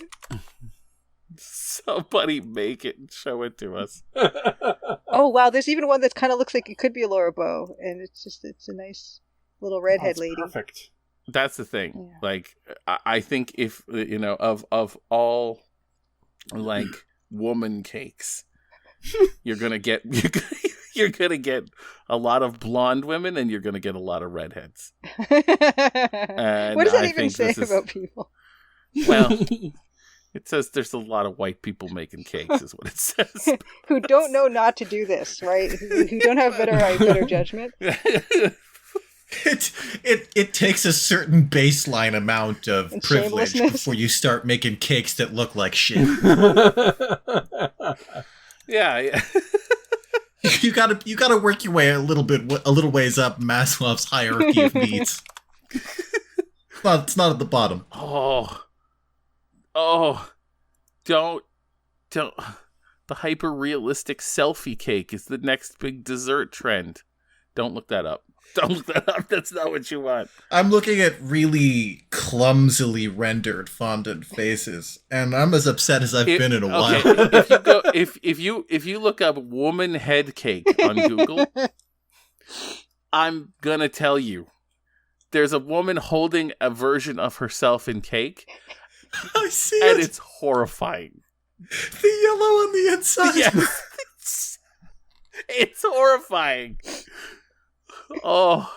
D: Somebody make it and show it to us.
B: Oh wow, there's even one that kind of looks like it could be a Laura Bow, and it's a nice little redhead lady.
E: Perfect.
D: That's the thing.
B: Yeah.
D: Like, I think if, of all, like, woman cakes, you're going to get a lot of blonde women and you're going to get a lot of redheads.
B: What does that even say about people?
D: Well, it says there's a lot of white people making cakes, is what it says.
B: Who don't know not to do this, right? Who don't have better judgment.
C: It takes a certain baseline amount of
B: And
C: privilege
B: shamelessness.
C: before you start making cakes that look like shit.
D: Yeah.
C: You gotta work your way a little ways up Maslow's hierarchy of needs. It's not at the bottom.
D: Don't. The hyper realistic selfie cake is the next big dessert trend. Don't look that up. That's not what you want.
C: I'm looking at really clumsily rendered fondant faces, and I'm as upset as I've been in a while.
D: If you look up woman head cake on Google, I'm gonna tell you, there's a woman holding a version of herself in cake.
C: I see
D: and
C: it.
D: it's horrifying.
C: The yellow on the inside.
D: Yes. It's horrifying. Oh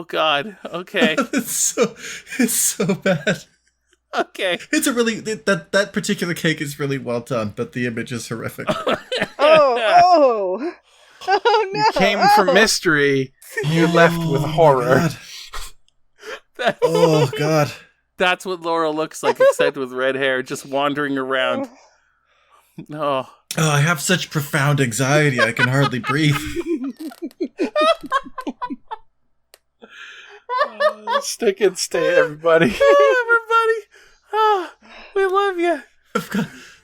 D: God. Okay.
C: It's so bad.
D: Okay.
C: It's a really that particular cake is really well done, but the image is horrific.
B: Oh no!
E: You came from mystery, you left with horror.
C: Oh God.
D: That's what Laura looks like, except with red hair, just wandering around. Oh,
C: I have such profound anxiety, I can hardly breathe.
E: Stick and stay, everybody.
D: everybody. Oh, we love you.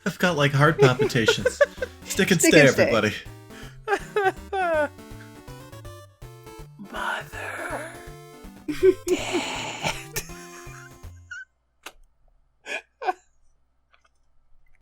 C: I've got like heart palpitations. Stick and
B: Stick
C: stay,
B: and stay.
C: everybody.
D: Mother.